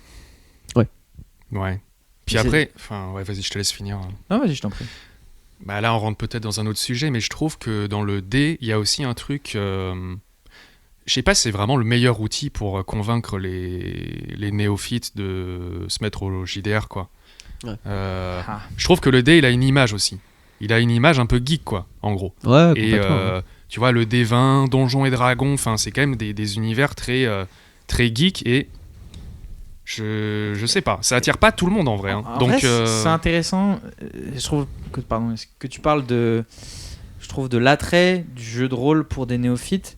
Ouais. Puis après, vas-y, je te laisse finir.
Non, vas-y, je t'en prie.
Bah là, on rentre peut-être dans un autre sujet, mais je trouve que dans le dé, il y a aussi un truc... je sais pas si c'est vraiment le meilleur outil pour convaincre les néophytes de se mettre au JDR, quoi. Ouais. Je trouve que le dé, il a une image aussi. Il a une image un peu geek, quoi, en gros.
Ouais,
et tu vois, le D20, Donjons et Dragons, c'est quand même des univers très geek, et... Je sais pas, ça attire pas tout le monde en vrai.
Donc c'est intéressant. Je trouve que tu parles de l'attrait du jeu de rôle pour des néophytes.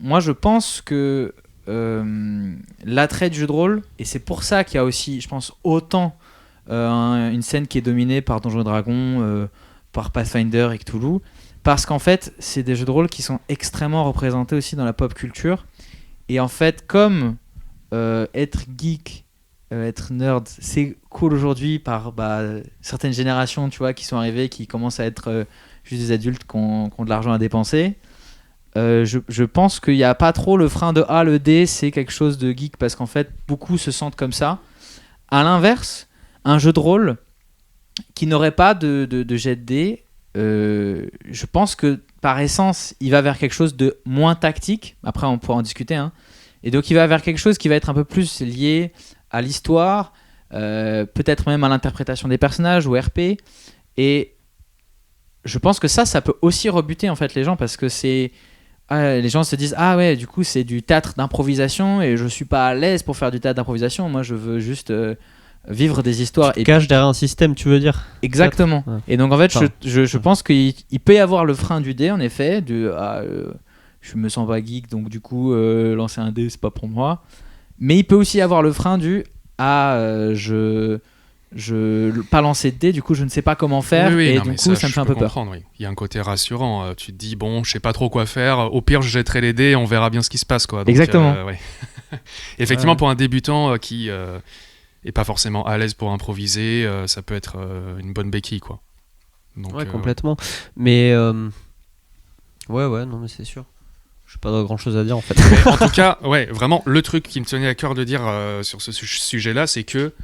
Moi, je pense que l'attrait du jeu de rôle, et c'est pour ça qu'il y a aussi, je pense, autant une scène qui est dominée par Donjons et Dragons, par Pathfinder et Cthulhu, parce qu'en fait, c'est des jeux de rôle qui sont extrêmement représentés aussi dans la pop culture. Et en fait, comme être geek, être nerd, c'est cool aujourd'hui par certaines générations, tu vois, qui sont arrivées, qui commencent à être juste des adultes qui ont de l'argent à dépenser. Je pense qu'il n'y a pas trop le frein de le dé, c'est quelque chose de geek, parce qu'en fait, beaucoup se sentent comme ça. À l'inverse, un jeu de rôle qui n'aurait pas de jet de dé, je pense que par essence, il va vers quelque chose de moins tactique. Après, on pourra en discuter, hein. Et donc il va vers quelque chose qui va être un peu plus lié à l'histoire, peut-être même à l'interprétation des personnages ou RP. Et je pense que ça peut aussi rebuter en fait les gens, parce que les gens se disent ouais, du coup c'est du théâtre d'improvisation et je suis pas à l'aise pour faire du théâtre d'improvisation. Moi je veux juste vivre des histoires.
Et cache derrière un système, tu veux dire ?
Exactement. Ouais. Et donc en fait je pense qu'il peut y avoir le frein du dé en effet, je me sens pas geek, donc du coup lancer un dé c'est pas pour moi. Mais il peut aussi avoir le frein du je pas lancer de dés, du coup je ne sais pas comment faire, et du coup ça me fait un peu peur.
Oui. Il y a un côté rassurant, tu te dis bon, je sais pas trop quoi faire, au pire je jetterai les dés, on verra bien ce qui se passe, quoi. Donc,
exactement.
Effectivement, pour un débutant qui est pas forcément à l'aise pour improviser, ça peut être une bonne béquille, quoi. Donc,
complètement. Mais non, mais c'est sûr. Je n'ai pas grand chose à dire en fait.
Mais en tout cas, vraiment, le truc qui me tenait à cœur de dire sur ce sujet-là, c'est que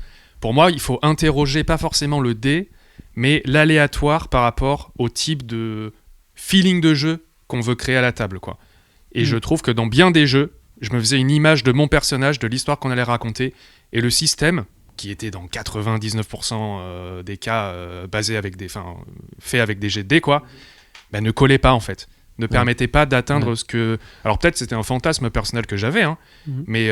pour moi, il faut interroger pas forcément le dé, mais l'aléatoire par rapport au type de feeling de jeu qu'on veut créer à la table, quoi. Et je trouve que dans bien des jeux, je me faisais une image de mon personnage, de l'histoire qu'on allait raconter, et le système, qui était dans 99% des cas fait avec des jets de dés, quoi, ne collait pas en fait. Ne permettait pas d'atteindre ce que... Alors peut-être c'était un fantasme personnel que j'avais, mais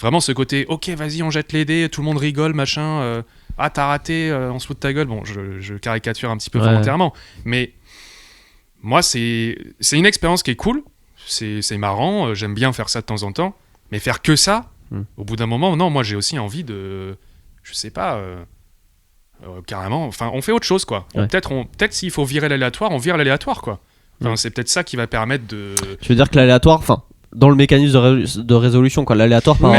vraiment ce côté, ok, vas-y, on jette les dés, tout le monde rigole, machin, t'as raté, on se fout de ta gueule. Bon, je caricature un petit peu volontairement, mais moi, c'est une expérience qui est cool, c'est marrant, j'aime bien faire ça de temps en temps, mais faire que ça, au bout d'un moment, non, moi j'ai aussi envie de... Je sais pas... carrément, enfin, on fait autre chose, quoi. Peut-être s'il faut virer l'aléatoire, on vire l'aléatoire, quoi. Enfin, c'est peut-être ça qui va permettre de...
Tu veux dire que l'aléatoire, dans le mécanisme de résolution, quoi, l'aléatoire
passe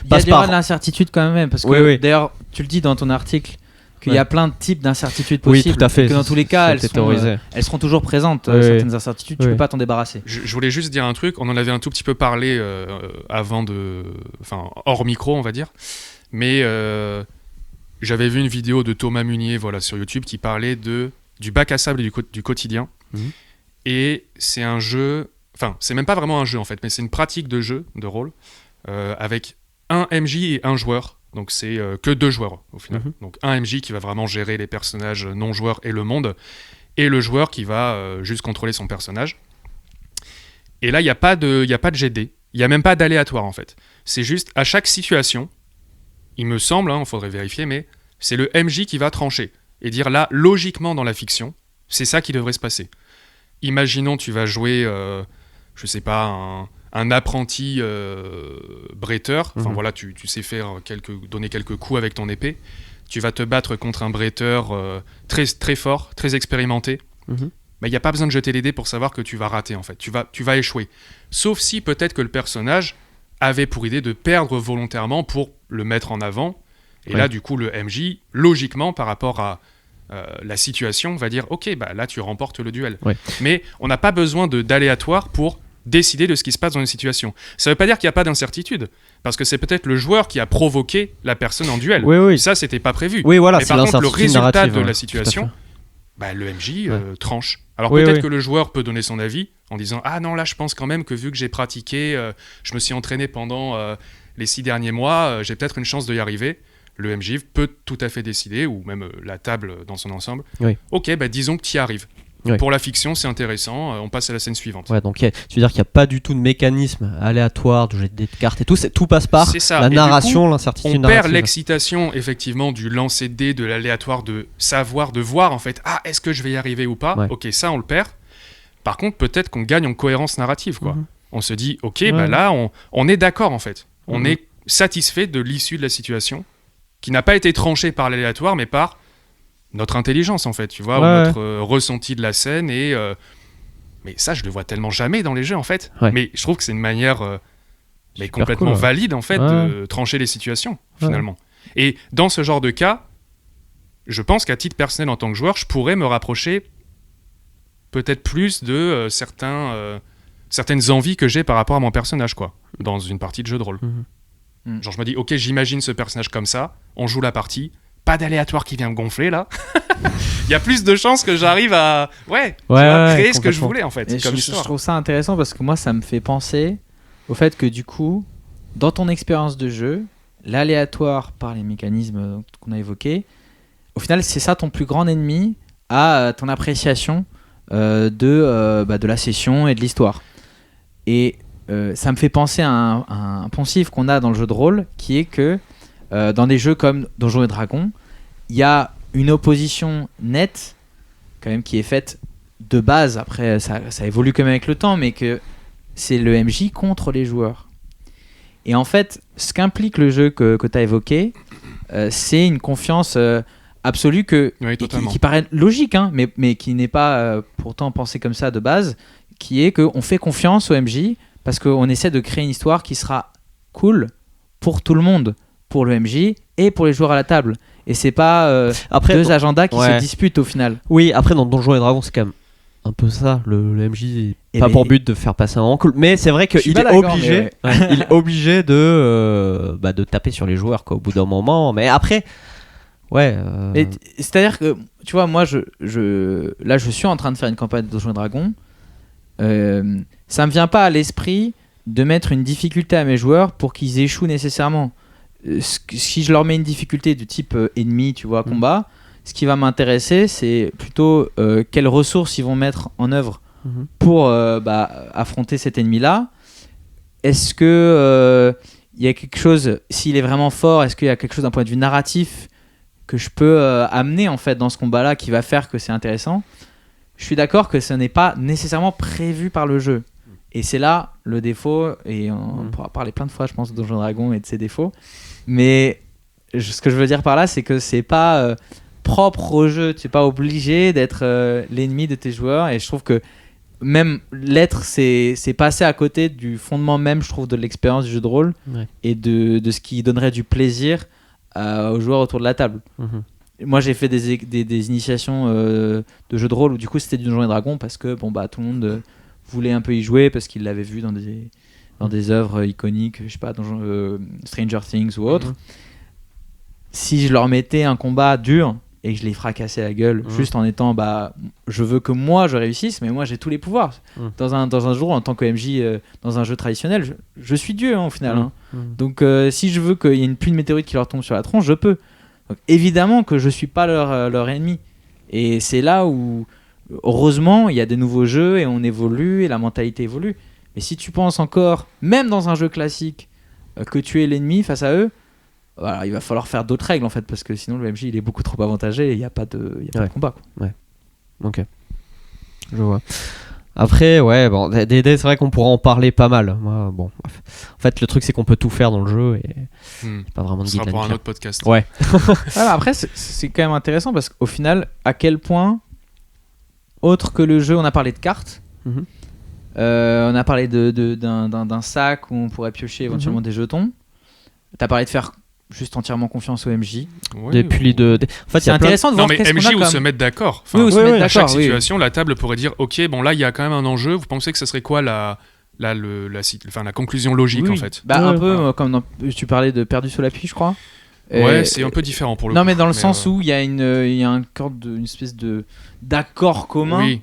par... Il y a de l'incertitude quand même, parce que d'ailleurs, tu le dis dans ton article, qu'il y a plein de types d'incertitudes possibles.
Oui, tout à fait.
Que dans tous les cas, elles seront toujours présentes, certaines incertitudes, tu peux pas t'en débarrasser.
Je voulais juste dire un truc, on en avait un tout petit peu parlé hors micro, on va dire, mais j'avais vu une vidéo de Thomas Munier sur YouTube qui parlait du bac à sable et du quotidien. Et c'est un jeu, c'est même pas vraiment un jeu en fait, mais c'est une pratique de jeu, de rôle, avec un MJ et un joueur. Donc c'est que 2 joueurs au final. Donc un MJ qui va vraiment gérer les personnages non joueurs et le monde, et le joueur qui va juste contrôler son personnage. Et là, il n'y a pas de GD, il n'y a même pas d'aléatoire en fait. C'est juste à chaque situation, il me semble, il faudrait vérifier, mais c'est le MJ qui va trancher et dire là, logiquement dans la fiction, c'est ça qui devrait se passer. Imaginons tu vas jouer, je sais pas, un apprenti bretteur. Enfin voilà, tu sais donner quelques coups avec ton épée. Tu vas te battre contre un bretteur très, très fort, très expérimenté. Il n'y a pas besoin de jeter les dés pour savoir que tu vas rater en fait. Tu vas échouer. Sauf si peut-être que le personnage avait pour idée de perdre volontairement pour le mettre en avant. Et là, du coup, le MJ, logiquement, par rapport à la situation, va dire ok, là tu remportes le duel. Mais on n'a pas besoin d'aléatoire pour décider de ce qui se passe dans une situation. Ça ne veut pas dire qu'il n'y a pas d'incertitude, parce que c'est peut-être le joueur qui a provoqué la personne en duel. Ça, c'était pas prévu.
Mais par
contre, le résultat de la situation, le MJ tranche. Alors peut-être que le joueur peut donner son avis en disant ah non, là je pense quand même que vu que j'ai pratiqué, je me suis entraîné pendant les 6 derniers mois, j'ai peut-être une chance de y arriver. Le MJ peut tout à fait décider, ou même la table dans son ensemble. Ok, disons que tu y arrives. Pour la fiction, c'est intéressant, on passe à la scène suivante.
Donc tu veux dire qu'il n'y a pas du tout de mécanisme aléatoire, de jet de cartes et tout passe par la narration, l'incertitude narrative.
On perd l'excitation, effectivement, du lancer de dés, de l'aléatoire, de savoir, de voir, en fait, est-ce que je vais y arriver ou pas ? Ok, ça, on le perd. Par contre, peut-être qu'on gagne en cohérence narrative, quoi. On se dit, ok, là, on est d'accord, en fait. On est satisfait de l'issue de la situation, qui n'a pas été tranché par l'aléatoire, mais par notre intelligence, en fait, tu vois, ou notre ressenti de la scène. Mais ça, je le vois tellement jamais dans les jeux, en fait. Mais je trouve que c'est une manière complètement valide, en fait, de trancher les situations, finalement. Et dans ce genre de cas, je pense qu'à titre personnel, en tant que joueur, je pourrais me rapprocher peut-être plus de certaines envies que j'ai par rapport à mon personnage, quoi, dans une partie de jeu de rôle. Genre je me dis ok, j'imagine ce personnage comme ça, on joue la partie, pas d'aléatoire qui vient me gonfler là. Il y a plus de chances que j'arrive à créer ce que je voulais en fait.
Comme je trouve ça intéressant parce que moi ça me fait penser au fait que du coup dans ton expérience de jeu, l'aléatoire par les mécanismes qu'on a évoqués, au final c'est ça ton plus grand ennemi à ton appréciation de la session et de l'histoire. Et ça me fait penser à un poncif qu'on a dans le jeu de rôle, qui est que dans des jeux comme Donjons et Dragons, il y a une opposition nette, quand même, qui est faite de base. Après, ça évolue quand même avec le temps, mais que c'est le MJ contre les joueurs. Et en fait, ce qu'implique le jeu que tu as évoqué, c'est une confiance absolue qui paraît logique, hein, mais qui n'est pas pourtant pensée comme ça de base, qui est qu'on fait confiance au MJ parce qu'on essaie de créer une histoire qui sera cool pour tout le monde, pour le MJ et pour les joueurs à la table. Et c'est pas deux agendas qui se disputent au final.
Oui, après dans Donjons et Dragons, c'est quand même un peu ça. Le MJ n'a pas pour but de faire passer un moment cool. Mais c'est vrai qu'il est obligé, il est obligé de taper sur les joueurs quoi, au bout d'un moment. Mais après,
c'est-à-dire que, tu vois, moi, là, je suis en train de faire une campagne de Donjons et Dragons. Ça me vient pas à l'esprit de mettre une difficulté à mes joueurs pour qu'ils échouent nécessairement. Si je leur mets une difficulté de type ennemi, tu vois, combat, ce qui va m'intéresser, c'est plutôt quelles ressources ils vont mettre en œuvre pour affronter cet ennemi-là. Est-ce que il y a quelque chose, s'il est vraiment fort, est-ce qu'il y a quelque chose d'un point de vue narratif que je peux amener en fait dans ce combat-là qui va faire que c'est intéressant? Je suis d'accord que ce n'est pas nécessairement prévu par le jeu. Et c'est là le défaut, et on pourra parler plein de fois, je pense, de Donjons et Dragons et de ses défauts. Mais ce que je veux dire par là, c'est que c'est pas propre au jeu. Tu n'es pas obligé d'être l'ennemi de tes joueurs. Et je trouve que même l'être, c'est passer à côté du fondement même, je trouve, de l'expérience du jeu de rôle et de ce qui donnerait du plaisir aux joueurs autour de la table. Moi, j'ai fait des initiations de jeux de rôle où du coup c'était du Donjons et Dragons parce que tout le monde voulait un peu y jouer parce qu'il l'avait vu dans des œuvres iconiques, je sais pas, Stranger Things ou autre. Si je leur mettais un combat dur et que je les fracassais la gueule juste en étant je veux que moi je réussisse, mais moi j'ai tous les pouvoirs. Dans un jour, en tant que MJ dans un jeu traditionnel, je suis Dieu au final. Donc si je veux qu'il y ait une pluie de météorites qui leur tombe sur la tronche, je peux. Donc, évidemment que je suis pas leur ennemi. Et c'est là où, heureusement, il y a des nouveaux jeux et on évolue et la mentalité évolue. Mais si tu penses encore, même dans un jeu classique, que tu es l'ennemi face à eux, voilà, il va falloir faire d'autres règles en fait, parce que sinon le MJ il est beaucoup trop avantagé et il n'y a pas de combat. Quoi.
Ouais. Ok. Je vois. Après, D&D, c'est vrai qu'on pourra en parler pas mal. Moi, bon, bref. En fait, le truc, c'est qu'on peut tout faire dans le jeu et pas vraiment de guide.
Ce sera pour un autre podcast.
Ouais.
Après, c'est quand même intéressant parce qu'au final, à quel point, autre que le jeu, on a parlé de cartes, on a parlé d'un sac où on pourrait piocher éventuellement des jetons. T'as parlé de faire juste entièrement confiance au MJ.
En fait,
c'est intéressant de voir
qu'est-ce qu'on a
MJ
ou se mettre d'accord.
À
chaque situation, la table pourrait dire ok, bon là il y a quand même un enjeu. Vous pensez que ce serait quoi la conclusion logique en fait?
Un peu comme tu parlais de Perdu sous la pluie, je crois.
C'est un peu différent pour le coup.
Non, mais dans le sens où il y a une espèce d'accord commun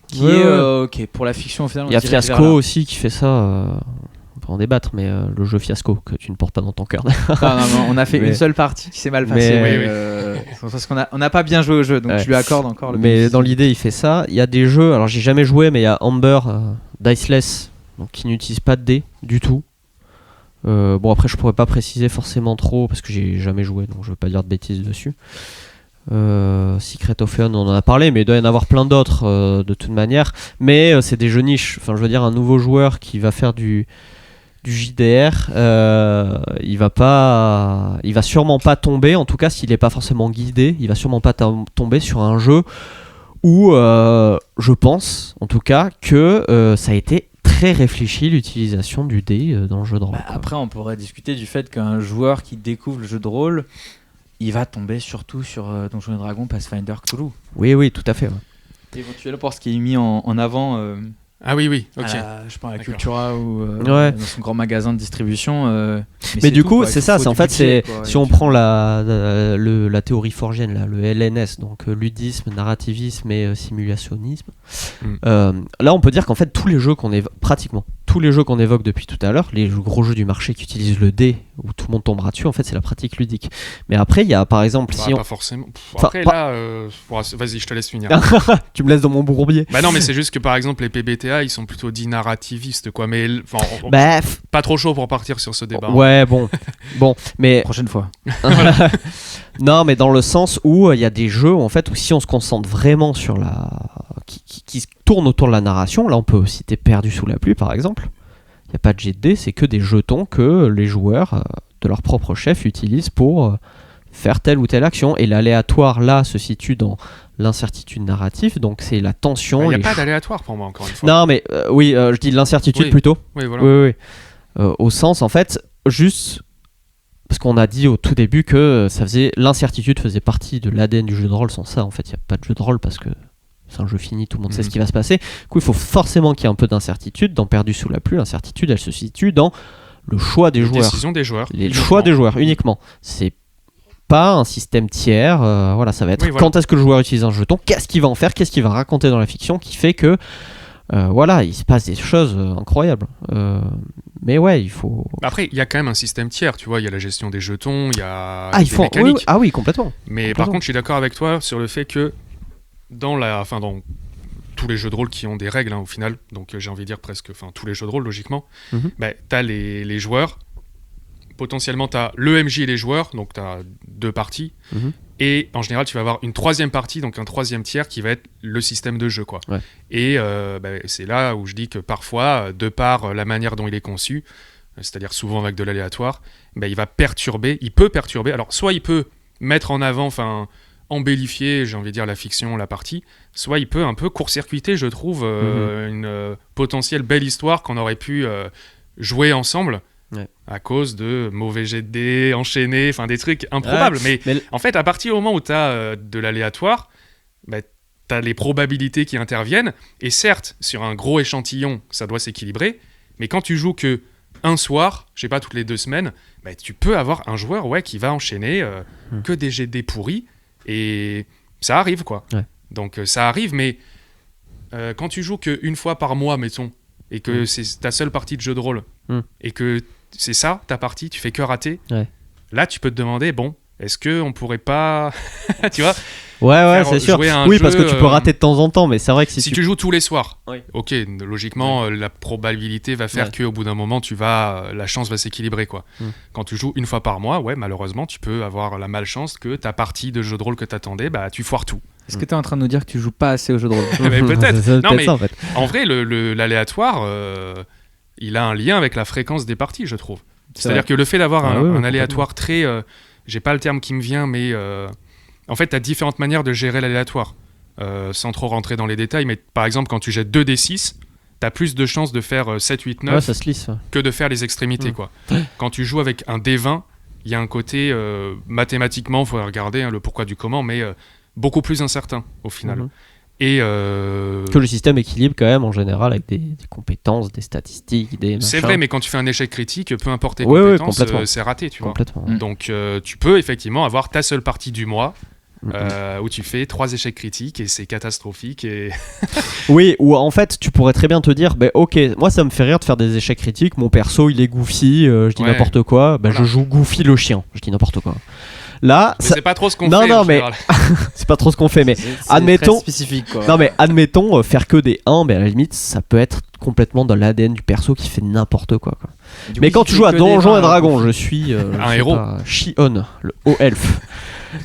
qui est ok pour la fiction au final.
Il y a Fiasco aussi qui fait ça. On peut en débattre, mais le jeu Fiasco que tu ne portes pas dans ton cœur.
non, on a fait une seule partie qui s'est mal passée. Parce qu'on n'a pas bien joué au jeu, donc je lui accorde encore le
mais dans l'idée, il fait ça. Il y a des jeux, alors j'ai jamais joué, mais il y a Amber Diceless, donc, qui n'utilise pas de dés du tout. Bon, après, je pourrais pas préciser forcément trop parce que j'ai jamais joué, donc je veux pas dire de bêtises dessus. Secret of Eon, on en a parlé, mais il doit y en avoir plein d'autres de toute manière. Mais c'est des jeux niches. Enfin, je veux dire, un nouveau joueur qui va faire du JDR, il va sûrement pas tomber, en tout cas s'il est pas forcément guidé, il va sûrement pas tomber sur un jeu où je pense en tout cas que ça a été très réfléchi l'utilisation du dé dans le jeu de rôle.
Après on pourrait discuter du fait qu'un joueur qui découvre le jeu de rôle, il va tomber surtout sur Donjons et Dragons, Pathfinder, Cthulhu.
Oui, tout à fait.
Éventuellement pour ce qui est mis en avant
Ah oui, ok.
Je pense à Cultura ou dans son grand magasin de distribution.
Mais du coup, c'est ça. C'est en fait, si on prend la théorie forgienne, là, le LNS, donc ludisme, narrativisme et simulationnisme. Là, on peut dire qu'en fait, pratiquement tous les jeux qu'on évoque depuis tout à l'heure, les gros jeux du marché qui utilisent le dé, où tout le monde tombera dessus, en fait, c'est la pratique ludique. Mais après, il y a par exemple,
pas forcément. Après, là, vas-y, je te laisse finir.
Tu me laisses dans mon bourbier.
Bah non, mais c'est juste que par exemple, les PBTA, ils sont plutôt dits narrativistes, quoi. Mais pas trop chaud pour partir sur ce débat.
Ouais, bon, mais
prochaine fois.
Non, mais dans le sens où il y a des jeux en fait où si on se concentre vraiment sur qui tournent autour de la narration, là on peut citer Perdu sous la pluie par exemple. Il n'y a pas de jet de dés, c'est que des jetons que les joueurs de leur propre chef utilisent pour faire telle ou telle action. Et l'aléatoire, là, se situe dans l'incertitude narrative, donc c'est la tension.
Il n'y a pas d'aléatoire pour moi, encore une fois.
Non, mais oui, je dis l'incertitude plutôt.
Oui, voilà.
Oui. Au sens, en fait, juste parce qu'on a dit au tout début que l'incertitude faisait partie de l'ADN du jeu de rôle. Sans ça, en fait, il n'y a pas de jeu de rôle parce que c'est un jeu fini, tout le monde sait ce qui va se passer. Du coup, il faut forcément qu'il y ait un peu d'incertitude. Dans Perdu sous la pluie, l'incertitude, elle se situe dans le choix des joueurs.
Les décisions des joueurs.
Le choix des joueurs, uniquement. C'est pas un système tiers. Voilà, ça va être quand est-ce que le joueur utilise un jeton, qu'est-ce qu'il va en faire, qu'est-ce qu'il va raconter dans la fiction qui fait que voilà, il se passe des choses incroyables. Mais ouais, il faut.
Après, il y a quand même un système tiers, tu vois. Il y a la gestion des jetons, il y a des mécaniques.
Oui, complètement.
Mais par contre, je suis d'accord avec toi sur le fait que dans tous les jeux de rôle qui ont des règles, au final, donc j'ai envie de dire presque, tous les jeux de rôle, logiquement, t'as les joueurs. Potentiellement, tu as le MJ et les joueurs, donc tu as 2 parties. Et en général, tu vas avoir une 3e partie, donc un 3e tiers qui va être le système de jeu, quoi.
Ouais.
Et c'est là où je dis que parfois, de par la manière dont il est conçu, c'est-à-dire souvent avec de l'aléatoire, il peut perturber. Alors, soit il peut mettre en avant, embellifier, j'ai envie de dire, la fiction, la partie, soit il peut un peu court-circuiter, je trouve, une potentielle belle histoire qu'on aurait pu jouer ensemble. Ouais. À cause de mauvais jets de dés, enchaînés, des trucs improbables. Mais en fait, à partir du moment où tu as de l'aléatoire, tu as les probabilités qui interviennent. Et certes, sur un gros échantillon, ça doit s'équilibrer. Mais quand tu joues que un soir, je sais pas, toutes les 2 semaines, tu peux avoir un joueur qui va enchaîner que des jets de dés pourris. Et ça arrive, quoi. Ouais. Donc ça arrive, mais quand tu joues qu'une fois par mois, mettons, et que c'est ta seule partie de jeu de rôle, et que c'est ça, ta partie, tu fais que rater, là, tu peux te demander, est-ce qu'on pourrait pas... tu vois
Ouais, c'est sûr. Oui, parce que tu peux rater de temps en temps, mais c'est vrai que
si tu joues tous les soirs, ok, logiquement, la probabilité va faire qu'au bout d'un moment, la chance va s'équilibrer, quoi. Quand tu joues une fois par mois, malheureusement, tu peux avoir la malchance que ta partie de jeu de rôle que t'attendais, tu foires tout.
Est-ce que tu es en train de nous dire que tu joues pas assez au jeu de rôle?
Peut-être. Non, mais ça, en vrai, l'aléatoire, il a un lien avec la fréquence des parties, je trouve. C'est-à-dire que le fait d'avoir un aléatoire très... j'ai pas le terme qui me vient, mais... en fait, tu as différentes manières de gérer l'aléatoire. Sans trop rentrer dans les détails, mais par exemple, quand tu jettes 2d6, tu as plus de chances de faire 7, 8, 9
ça se lisse,
que de faire les extrémités, quoi. Quand tu joues avec un d20, il y a un côté, mathématiquement, il faut regarder le pourquoi du comment, mais beaucoup plus incertain, au final. Et
que le système équilibre quand même en général avec des compétences, des statistiques, des machins.
C'est vrai, mais quand tu fais un échec critique, peu importe tes compétences, c'est raté, tu vois. Donc tu peux effectivement avoir ta seule partie du mois où tu fais 3 échecs critiques et c'est catastrophique. Et...
oui, ou en fait tu pourrais très bien te dire, ok, moi ça me fait rire de faire des échecs critiques, mon perso il est Goofy, je dis n'importe quoi, voilà. Je joue Goofy le chien, je dis n'importe quoi. Là,
c'est pas trop ce qu'on fait.
Non, mais c'est pas trop ce qu'on fait, mais admettons.
Très spécifique, quoi.
Non, mais admettons faire que des 1, à la limite, ça peut être complètement dans l'ADN du perso qui fait n'importe quoi. Mais quand tu joues à Donjons et Dragons, je suis
un héros.
Shion, le haut elfe.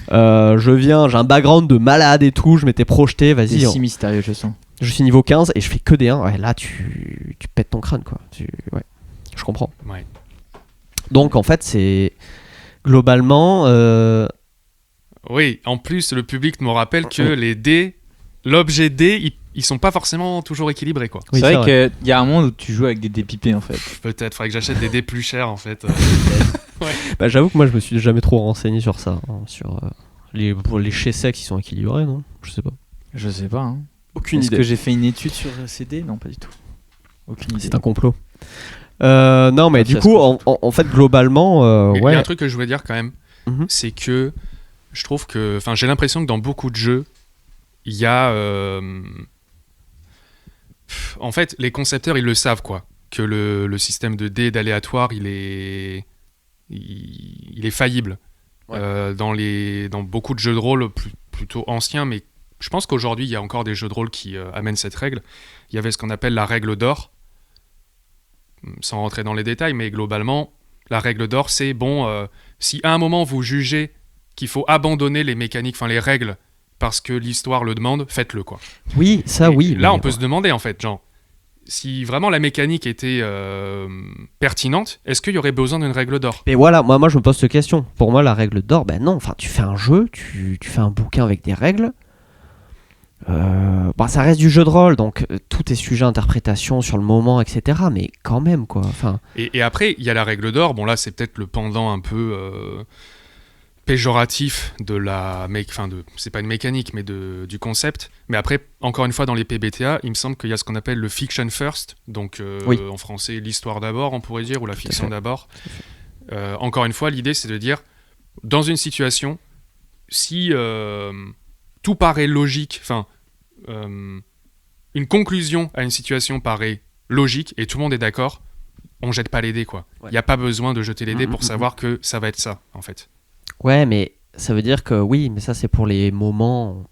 J'ai un background de malade et tout, je m'étais projeté, vas-y.
C'est si mystérieux, je sens.
Je suis niveau 15 et je fais que des 1. Ouais, là, tu pètes ton crâne, quoi. Je comprends.
Ouais.
Donc, en fait, c'est. Globalement...
Oui, en plus, le public me rappelle que les dés, l'objet dés, ils sont pas forcément toujours équilibrés, quoi.
Oui, c'est vrai qu'il y a un monde où tu joues avec des dés pipés, en fait.
Peut-être, faudrait que j'achète des dés plus chers, en fait.
J'avoue que moi, je me suis jamais trop renseigné sur ça. Sur pour les chez sex, ils sont équilibrés, non? Je sais pas.
Je sais pas.
Aucune idée.
Est-ce que j'ai fait une étude sur ces dés? Non, pas du tout. Aucune idée.
C'est un complot. Non, mais du coup, en fait, globalement,
il y a un truc que je voulais dire quand même, c'est que je trouve que, j'ai l'impression que dans beaucoup de jeux, il y a, en fait, les concepteurs, ils le savent, quoi, que le système de dés d'aléatoire, il est faillible. Dans beaucoup de jeux de rôle plutôt anciens, mais je pense qu'aujourd'hui, il y a encore des jeux de rôle qui amènent cette règle. Il y avait ce qu'on appelle la règle d'or. Sans rentrer dans les détails, mais globalement, la règle d'or, c'est si à un moment vous jugez qu'il faut abandonner les mécaniques, les règles, parce que l'histoire le demande, faites-le, quoi.
Oui, ça, oui.
Là, on peut se demander, en fait, si vraiment la mécanique était pertinente, est-ce qu'il y aurait besoin d'une règle d'or ?
Mais voilà, moi je me pose cette question. Pour moi, la règle d'or, ben non. Enfin, tu fais un jeu, tu fais un bouquin avec des règles. Ça reste du jeu de rôle, donc tout est sujet à interprétation sur le moment, etc. Mais quand même, quoi. Enfin.
Et après, il y a la règle d'or. Bon, là, c'est peut-être le pendant un peu péjoratif de la... c'est pas une mécanique, mais du concept. Mais après, encore une fois, dans les PBTA, il me semble qu'il y a ce qu'on appelle le fiction first. Donc, en français, l'histoire d'abord, on pourrait dire, ou la fiction d'abord. Encore une fois, l'idée, c'est de dire, dans une situation, si tout paraît logique, une conclusion à une situation paraît logique et tout le monde est d'accord, on jette pas les dés, quoi. Il n'y a pas besoin de jeter les dés pour savoir que ça va être ça, en fait.
Ouais, mais ça veut dire que oui, mais ça c'est pour les moments.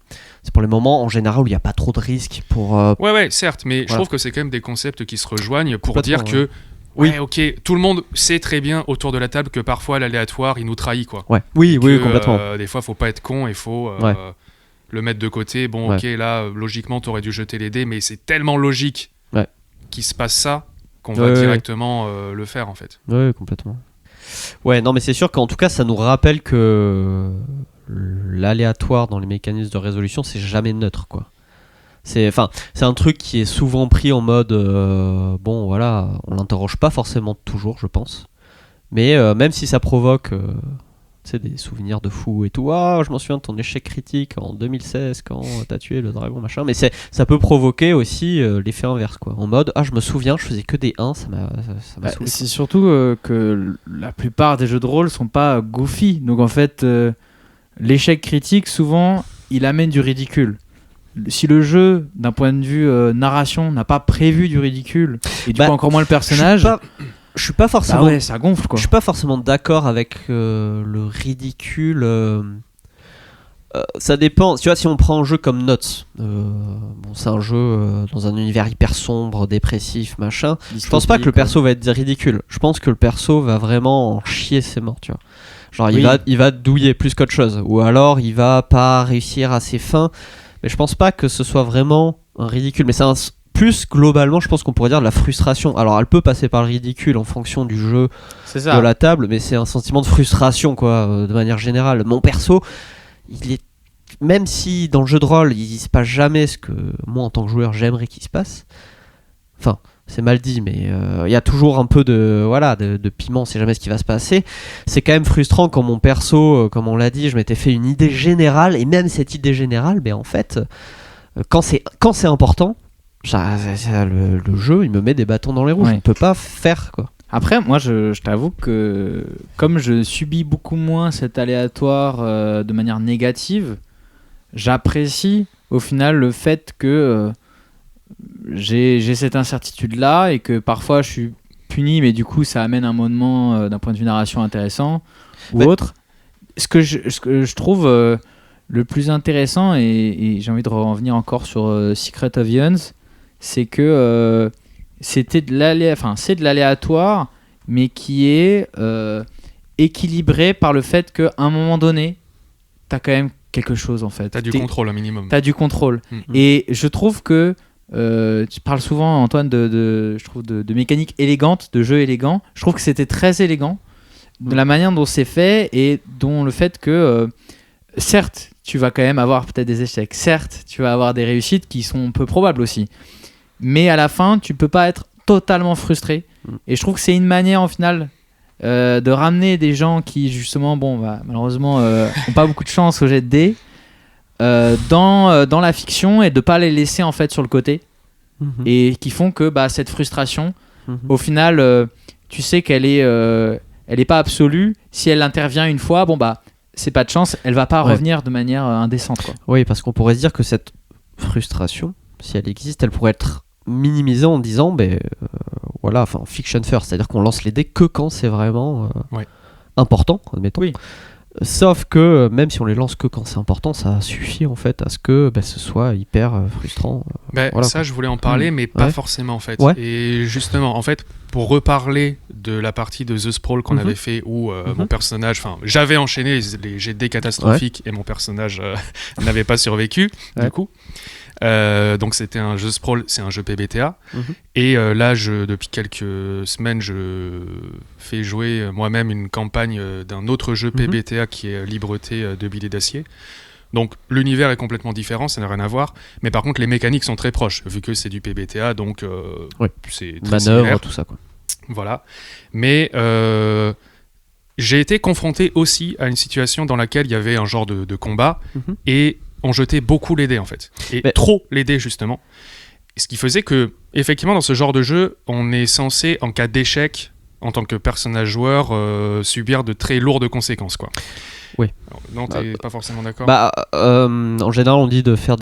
C'est pour les moments en général où il n'y a pas trop de risques pour.
Ouais, certes, mais je trouve que c'est quand même des concepts qui se rejoignent pour dire que.
Oui,
ok, tout le monde sait très bien autour de la table que parfois l'aléatoire il nous trahit, quoi.
Ouais, oui, complètement.
Des fois, faut pas être con, il faut le mettre de côté. Bon, ok, là, logiquement, t'aurais dû jeter les dés, mais c'est tellement logique qu'il se passe ça qu'on va directement le faire, en fait.
Ouais, complètement. Ouais, non, mais c'est sûr qu'en tout cas, ça nous rappelle que l'aléatoire dans les mécanismes de résolution, c'est jamais neutre, quoi. C'est un truc qui est souvent pris en mode bon, voilà, on l'interroge pas forcément toujours, je pense. Mais même si ça provoque des souvenirs de fou et tout, je m'en souviens de ton échec critique en 2016 quand t'as tué le dragon, machin. Mais ça peut provoquer aussi l'effet inverse, quoi. En mode, je me souviens, je faisais que des 1, ça m'a saoulé.
C'est surtout que la plupart des jeux de rôle sont pas goofy. Donc en fait, l'échec critique, souvent, il amène du ridicule. Si le jeu, d'un point de vue narration, n'a pas prévu du ridicule, et du coup encore moins le personnage...
Je suis pas forcément.
Ça gonfle, quoi.
Je suis pas forcément d'accord avec le ridicule. Ça dépend. Tu vois, si on prend un jeu comme Notes, c'est un jeu dans un univers hyper sombre, dépressif, machin. Je pense pas que le perso va être ridicule. Je pense que le perso va vraiment en chier ses morts, tu vois. Genre, il va douiller plus qu'autre chose. Ou alors, il va pas réussir à ses fins. Mais je pense pas que ce soit vraiment un ridicule. Mais c'est plus globalement, je pense qu'on pourrait dire de la frustration. Alors, elle peut passer par le ridicule en fonction du jeu de la table, mais c'est un sentiment de frustration, quoi, de manière générale. Mon perso, même si dans le jeu de rôle, il se passe jamais ce que moi, en tant que joueur, j'aimerais qu'il se passe. Enfin, c'est mal dit, mais il y a toujours un peu de piment, on sait jamais ce qui va se passer. C'est quand même frustrant quand mon perso, comme on l'a dit, je m'étais fait une idée générale, et même cette idée générale, en fait, quand c'est important, le jeu il me met des bâtons dans les roues, je ne peux pas faire, quoi.
Après, moi je t'avoue que comme je subis beaucoup moins cet aléatoire de manière négative, j'apprécie au final le fait que j'ai cette incertitude là et que parfois je suis puni, mais du coup ça amène un moment d'un point de vue narration intéressant ou autre. Ce que je trouve le plus intéressant, et j'ai envie de revenir encore sur Secret of the Huns, c'est que c'est de l'aléatoire, mais qui est équilibré par le fait qu'à un moment donné, t'as quand même quelque chose, en fait.
T'as du contrôle, un minimum.
T'as du contrôle. Et je trouve que tu parles souvent, Antoine, de mécanique élégante, de jeu élégant. Je trouve que c'était très élégant de la manière dont c'est fait, et dont le fait que certes, tu vas quand même avoir peut-être des échecs, certes, tu vas avoir des réussites qui sont peu probables aussi. Mais à la fin, tu peux pas être totalement frustré. Et je trouve que c'est une manière, au final, de ramener des gens qui, justement, malheureusement, n'ont pas beaucoup de chance au jet de dés, dans la fiction, et de pas les laisser, en fait, sur le côté. Et qui font que cette frustration, au final, tu sais qu'elle est pas absolue. Si elle intervient une fois, c'est pas de chance, elle va pas revenir de manière indécente, quoi.
Oui, parce qu'on pourrait se dire que cette frustration, si elle existe, elle pourrait être minimisée en disant fiction first, c'est-à-dire qu'on lance les dés que quand c'est vraiment important, admettons. Oui. Sauf que même si on les lance que quand c'est important, ça suffit en fait à ce que ce soit hyper frustrant.
Ça, je voulais en parler, mais pas forcément en fait. Et justement, en fait, pour reparler de la partie de The Sprawl qu'on avait fait, où mon personnage, j'avais enchaîné les jets de dés catastrophiques et mon personnage n'avait pas survécu, du coup. Donc c'était un jeu Sprawl, c'est un jeu PBTA. Et là, depuis quelques semaines, je fais jouer moi-même une campagne d'un autre jeu PBTA qui est Libreté de Billet d'Acier. Donc l'univers est complètement différent, ça n'a rien à voir, mais par contre les mécaniques sont très proches, vu que c'est du PBTA, donc c'est très similaire.
Tout ça quoi.
Voilà, mais j'ai été confronté aussi à une situation dans laquelle il y avait un genre de combat, et on jetait beaucoup les dés en fait, et trop les dés justement. Ce qui faisait que, effectivement, dans ce genre de jeu, on est censé, en cas d'échec, en tant que personnage joueur, subir de très lourdes conséquences, quoi.
Oui.
Non, t'es pas forcément d'accord.
En général, on dit de faire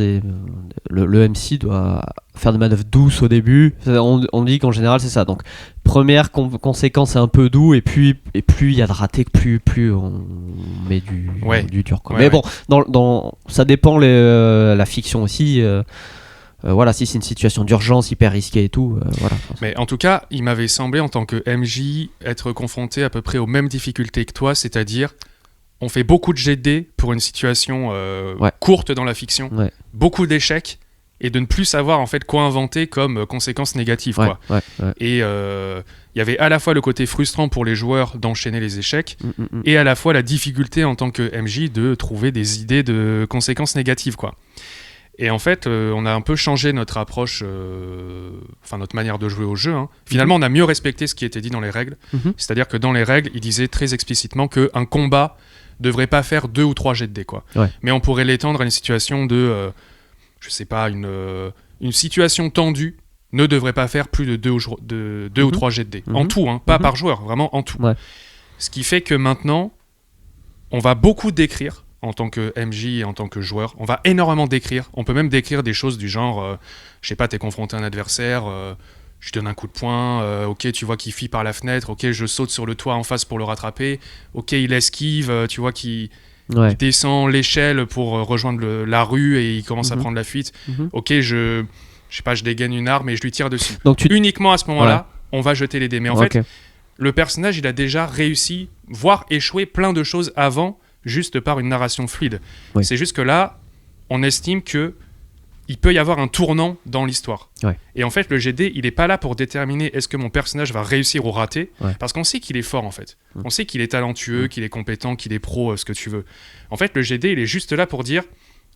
le MC doit faire des manœuvres douces au début. On dit qu'en général, c'est ça. Donc, première conséquence, c'est un peu doux, et plus il y a de ratés, plus on met du dur. Quoi. Mais bon, ça dépend la fiction aussi. Voilà, si c'est une situation d'urgence hyper risquée et tout, voilà.
Mais en tout cas, il m'avait semblé en tant que MJ être confronté à peu près aux mêmes difficultés que toi, c'est-à-dire on fait beaucoup de jets de dés pour une situation courte dans la fiction, beaucoup d'échecs, et de ne plus savoir en fait quoi inventer comme conséquences négatives. Quoi. Et il y avait à la fois le côté frustrant pour les joueurs d'enchaîner les échecs, et à la fois la difficulté en tant que MJ de trouver des idées de conséquences négatives, quoi. Et en fait, on a un peu changé notre approche, notre manière de jouer au jeu. Hein. Finalement, on a mieux respecté ce qui était dit dans les règles. C'est-à-dire que dans les règles, il disait très explicitement qu'un combat devrait pas faire 2 ou 3 jets de dés, quoi. Mais on pourrait l'étendre à une situation de, une situation tendue ne devrait pas faire plus de 2 ou 3 jets de dés. En tout, hein, pas par joueur, vraiment en tout. Ce qui fait que maintenant, on va beaucoup décrire en tant que MJ et en tant que joueur. On va énormément décrire. On peut même décrire des choses du genre, je sais pas, t'es confronté à un adversaire, je lui donne un coup de poing, ok, tu vois qu'il fuit par la fenêtre, ok, je saute sur le toit en face pour le rattraper, ok, il esquive, tu vois qu'il descend l'échelle pour rejoindre la rue et il commence à prendre la fuite. Ok, je sais pas, je dégaine une arme et je lui tire dessus. Donc uniquement à ce moment-là, on va jeter les dés. Mais en fait, le personnage, il a déjà réussi, voire échoué plein de choses avant, juste par une narration fluide. C'est juste que là, on estime que il peut y avoir un tournant dans l'histoire. Et en fait, le GD, il n'est pas là pour déterminer est-ce que mon personnage va réussir ou rater, parce qu'on sait qu'il est fort, en fait. On sait qu'il est talentueux, qu'il est compétent, qu'il est pro, ce que tu veux. En fait, le GD, il est juste là pour dire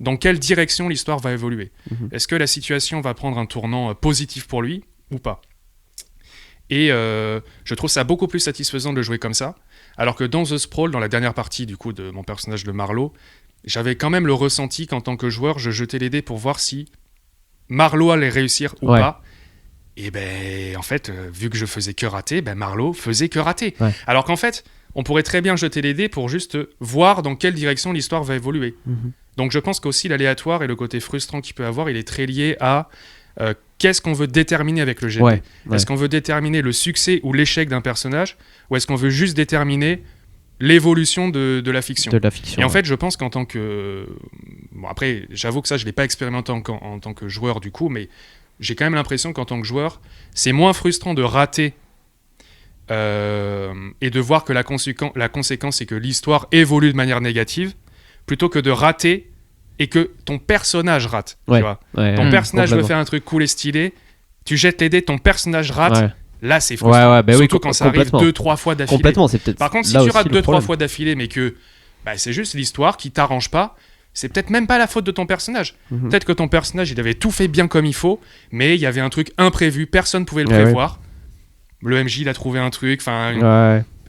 dans quelle direction l'histoire va évoluer. Est-ce que la situation va prendre un tournant positif pour lui ou pas ? Et je trouve ça beaucoup plus satisfaisant de le jouer comme ça. Alors que dans The Sprawl, dans la dernière partie du coup de mon personnage de Marlowe, j'avais quand même le ressenti qu'en tant que joueur, je jetais les dés pour voir si Marlowe allait réussir ou pas. Et ben en fait, vu que je faisais que rater, Marlowe faisait que rater. Alors qu'en fait, on pourrait très bien jeter les dés pour juste voir dans quelle direction l'histoire va évoluer. Donc je pense qu'aussi l'aléatoire et le côté frustrant qu'il peut avoir, il est très lié à qu'est-ce qu'on veut déterminer avec le GD. Est-ce qu'on veut déterminer le succès ou l'échec d'un personnage, ou est-ce qu'on veut juste déterminer l'évolution de la fiction. Et en fait, je pense qu'en tant que... Bon, après, j'avoue que ça, je ne l'ai pas expérimenté en tant que joueur du coup, mais j'ai quand même l'impression qu'en tant que joueur, c'est moins frustrant de rater et de voir que la conséquence, c'est que l'histoire évolue de manière négative, plutôt que de rater et que ton personnage rate. Tu vois ton personnage veut faire un truc cool et stylé, tu jettes les dés, ton personnage rate... Là, c'est frustrant. Surtout quand ça arrive 2-3 fois d'affilée. Par contre, si tu rates 2-3 fois d'affilée, mais que c'est juste l'histoire qui t'arrange pas, c'est peut-être même pas la faute de ton personnage. Peut-être que ton personnage, il avait tout fait bien comme il faut, mais il y avait un truc imprévu, personne pouvait le prévoir. Le MJ, il a trouvé un truc,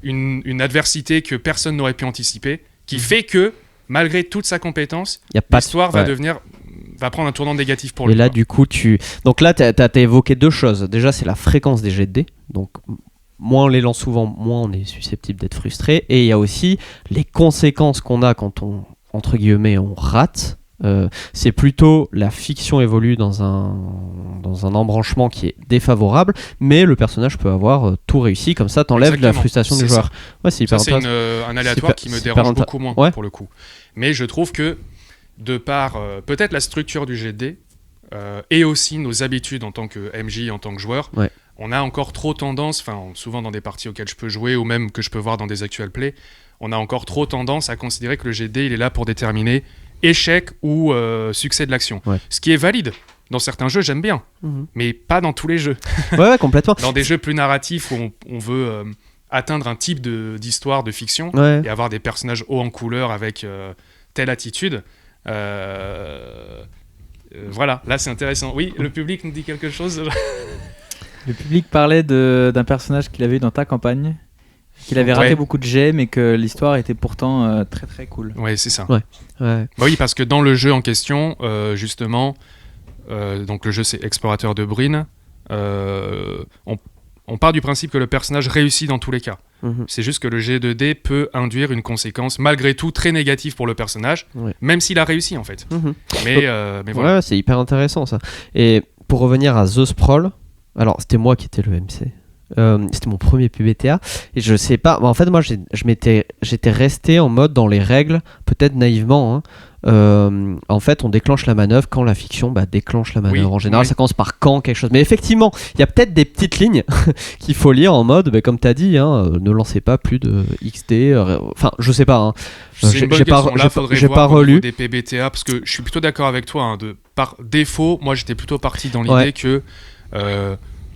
une adversité que personne n'aurait pu anticiper, qui fait que, malgré toute sa compétence, l'histoire va prendre un tournant négatif pour lui.
Et là, du coup, donc là, t'as évoqué 2 choses. Déjà, c'est la fréquence des jets de dés. Donc, moins on les lance souvent, moins on est susceptible d'être frustré. Et il y a aussi les conséquences qu'on a quand on, entre guillemets, on rate. C'est plutôt la fiction évolue dans un embranchement qui est défavorable, mais le personnage peut avoir tout réussi. Comme ça, t'enlèves la frustration du joueur.
C'est hyper intéressant. C'est un aléatoire qui me dérange beaucoup moins, pour le coup. Mais je trouve que de par peut-être la structure du GD et aussi nos habitudes en tant que MJ, en tant que joueur, on a encore trop tendance, souvent dans des parties auxquelles je peux jouer ou même que je peux voir dans des actual plays, on a encore trop tendance à considérer que le GD il est là pour déterminer échec ou succès de l'action. Ouais. Ce qui est valide. Dans certains jeux, j'aime bien, mais pas dans tous les jeux.
Ouais, complètement.
Dans des jeux plus narratifs où on veut atteindre un type d'histoire, de fiction, et avoir des personnages hauts en couleur avec telle attitude. Voilà, là c'est intéressant. Oui, le public nous dit quelque chose.
Le public parlait d'un personnage qu'il avait eu dans ta campagne, qu'il avait raté beaucoup de jets, mais que l'histoire était pourtant très très cool.
Ouais, c'est ça.
Ouais.
Bah oui, parce que dans le jeu en question, justement, donc le jeu c'est Explorateur de Breen, on part du principe que le personnage réussit dans tous les cas. C'est juste que le jet de dés peut induire une conséquence malgré tout très négative pour le personnage, même s'il a réussi en fait. Mais voilà.
Ouais, c'est hyper intéressant ça. Et pour revenir à The Sprawl, alors c'était moi qui étais le MC. C'était mon premier PBTA et je sais pas, en fait moi j'étais resté en mode dans les règles, peut-être naïvement, en fait on déclenche la manœuvre quand la fiction déclenche la manœuvre. En général ça commence par quand quelque chose, mais effectivement il y a peut-être des petites lignes qu'il faut lire en mode comme t'as dit, ne lancez pas plus de XD, enfin je sais pas,
j'ai pas relu des PBTA parce que je suis plutôt d'accord avec toi, par défaut moi j'étais plutôt parti dans l'idée que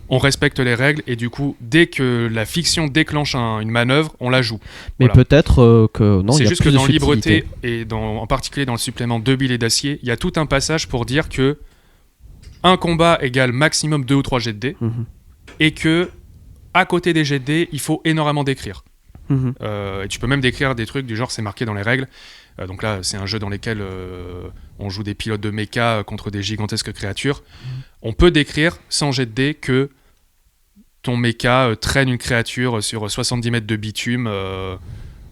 on respecte les règles et du coup, dès que la fiction déclenche une manœuvre, on la joue.
Mais peut-être que non,
c'est
il y a
juste
plus
que dans
de
Libreté et en particulier dans le supplément 2 billes d'acier, il y a tout un passage pour dire que un combat égale maximum 2 ou 3 jets de dés et que à côté des jets de dés, il faut énormément décrire. Et tu peux même décrire des trucs du genre c'est marqué dans les règles. Donc là, c'est un jeu dans lequel on joue des pilotes de méca contre des gigantesques créatures. On peut décrire sans jet de dés que ton méca traîne une créature sur 70 mètres de bitume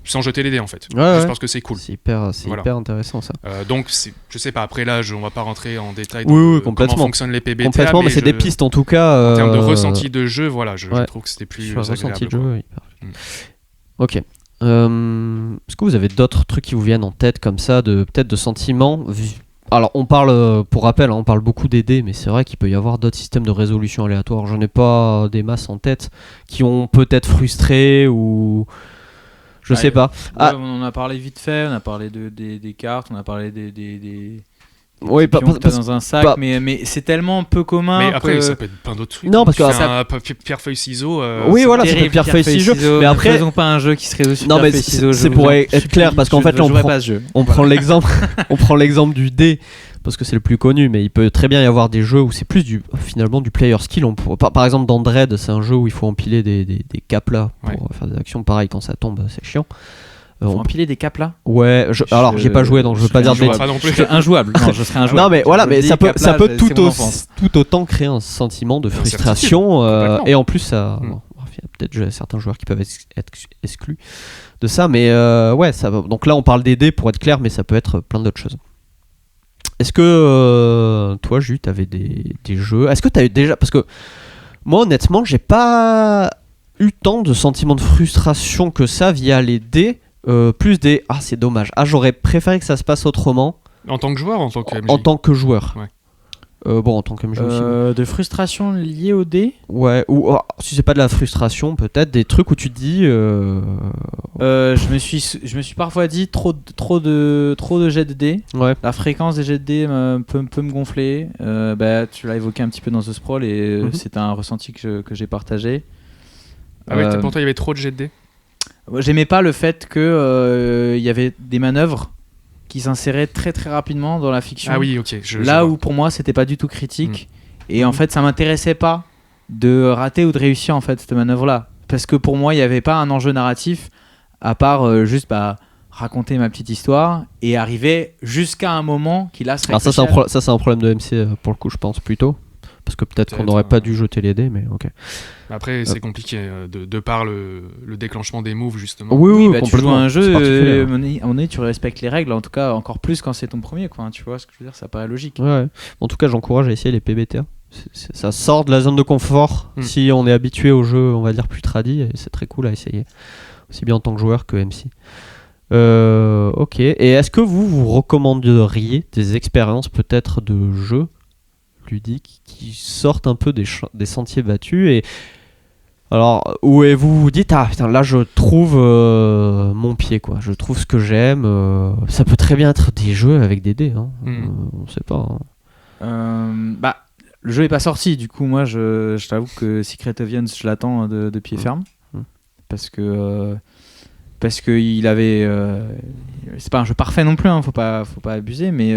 sans jeter les dés en fait. Juste parce que c'est cool.
C'est hyper intéressant ça.
Donc je sais pas, après là on va pas rentrer en détail dans comment fonctionnent les PBTA.
Complètement, mais c'est des pistes en tout cas.
En termes de ressenti de jeu, voilà, je trouve que c'était plus
ressenti de jeu. Ok. Est-ce que vous avez d'autres trucs qui vous viennent en tête comme ça, peut-être de sentiments? Alors on parle, pour rappel, on parle beaucoup des dés, mais c'est vrai qu'il peut y avoir d'autres systèmes de résolution aléatoire. J'en ai pas des masses en tête qui ont peut-être frustré ou je sais pas.
On en a parlé vite fait, on a parlé des cartes, on a parlé des
oui, pas
dans un sac, mais c'est tellement peu commun.
Mais après, ça peut être plein d'autres trucs.
Non, parce que
pierre-feuille-ciseaux.
Oui, voilà, ça peut être pierre-feuille-ciseaux. Mais après,
faisons pas un jeu qui se résout sur pierre-feuille-ciseaux.
Non, mais c'est pour être clair, parce qu'en fait, là, on prend l'exemple du dé, parce que c'est le plus connu, mais il peut très bien y avoir des jeux où c'est plus finalement du player skill. Par exemple, dans Dread, c'est un jeu où il faut empiler des caps là pour faire des actions. Pareil, quand ça tombe, c'est chiant.
Faut empiler des caps là.
Ouais, alors j'ai pas joué donc je veux pas dire de bêtises.
Je serais injouable. Non, je serais injouable.
Non mais voilà, mais ça peut tout autant créer un sentiment de frustration et en plus ça peut-être certains joueurs qui peuvent être exclus de ça, mais ouais, ça va. Donc là on parle des dés pour être clair, mais ça peut être plein d'autres choses. Est-ce que toi Jus, t'avais des jeux? Est-ce que t'as eu déjà, parce que moi honnêtement j'ai pas eu tant de sentiments de frustration que ça via les dés. Plus des c'est dommage, j'aurais préféré que ça se passe autrement.
En tant que joueur ou en tant que MJ?
En tant que joueur.
Ouais.
Bon, en tant que MJ aussi.
De frustration liée au dé?
Ouais, ou si c'est pas de la frustration, peut-être des trucs où tu te dis.
Je me suis parfois dit trop de jets de dés.
Ouais.
La fréquence des jets de dés peut me gonfler. Tu l'as évoqué un petit peu dans The Sprawl et c'est un ressenti que j'ai partagé.
Ah ouais, pour toi il y avait trop de jets de dés?
J'aimais pas le fait que y avait des manœuvres qui s'inséraient très très rapidement dans la fiction.
Ah oui, ok.
Où pour moi c'était pas du tout critique et en fait ça m'intéressait pas de rater ou de réussir en fait cette manœuvre là, parce que pour moi il y avait pas un enjeu narratif à part juste raconter ma petite histoire et arriver jusqu'à un moment qui là serait.
Alors ça c'est un problème de MC pour le coup, je pense plutôt. Parce que peut-être qu'on n'aurait pas dû jeter les dés, mais ok.
Après, c'est compliqué de par le déclenchement des moves, justement.
Oui,
tu joues à un jeu, à un moment donné, tu respectes les règles, en tout cas, encore plus quand c'est ton premier, quoi. Tu vois ce que je veux dire, ça paraît logique.
Ouais. En tout cas, j'encourage à essayer les PBTA. Ça sort de la zone de confort si on est habitué au jeu, on va dire, plus tradi, et c'est très cool à essayer. Aussi bien en tant que joueur que MC. Ok. Et est-ce que vous recommanderiez des expériences peut-être de jeux ludiques qui sortent un peu des sentiers battus? Et Alors, où vous vous dites, ah putain, là je trouve mon pied, quoi. Je trouve ce que j'aime. Ça peut très bien être des jeux avec des dés, hein. On sait pas. Hein.
Le jeu est pas sorti, du coup, moi je t'avoue que Secret of Yons, je l'attends de pied ferme. Parce que il avait. C'est pas un jeu parfait non plus, hein, faut pas abuser, mais.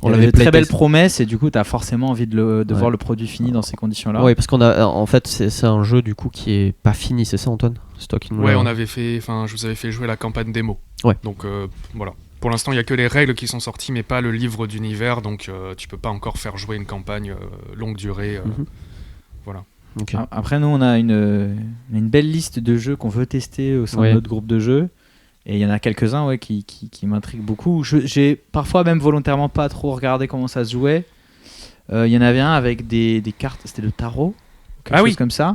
On avait de très belles promesses et du coup t'as forcément envie de voir le produit fini dans ces conditions-là.
Oui, parce qu'on a en fait c'est un jeu du coup qui est pas fini, c'est ça Antoine? C'est toi qui nous
on avait fait, je vous avais fait jouer la campagne démo. Ouais. Donc voilà. Pour l'instant il y a que les règles qui sont sorties mais pas le livre d'univers, donc tu peux pas encore faire jouer une campagne longue durée. Voilà.
Okay. Après nous on a une belle liste de jeux qu'on veut tester au sein de notre groupe de jeux. Et il y en a quelques-uns qui m'intriguent beaucoup. J'ai parfois même volontairement pas trop regardé comment ça se jouait. Il y en avait un avec des cartes, c'était le tarot, quelque chose comme ça.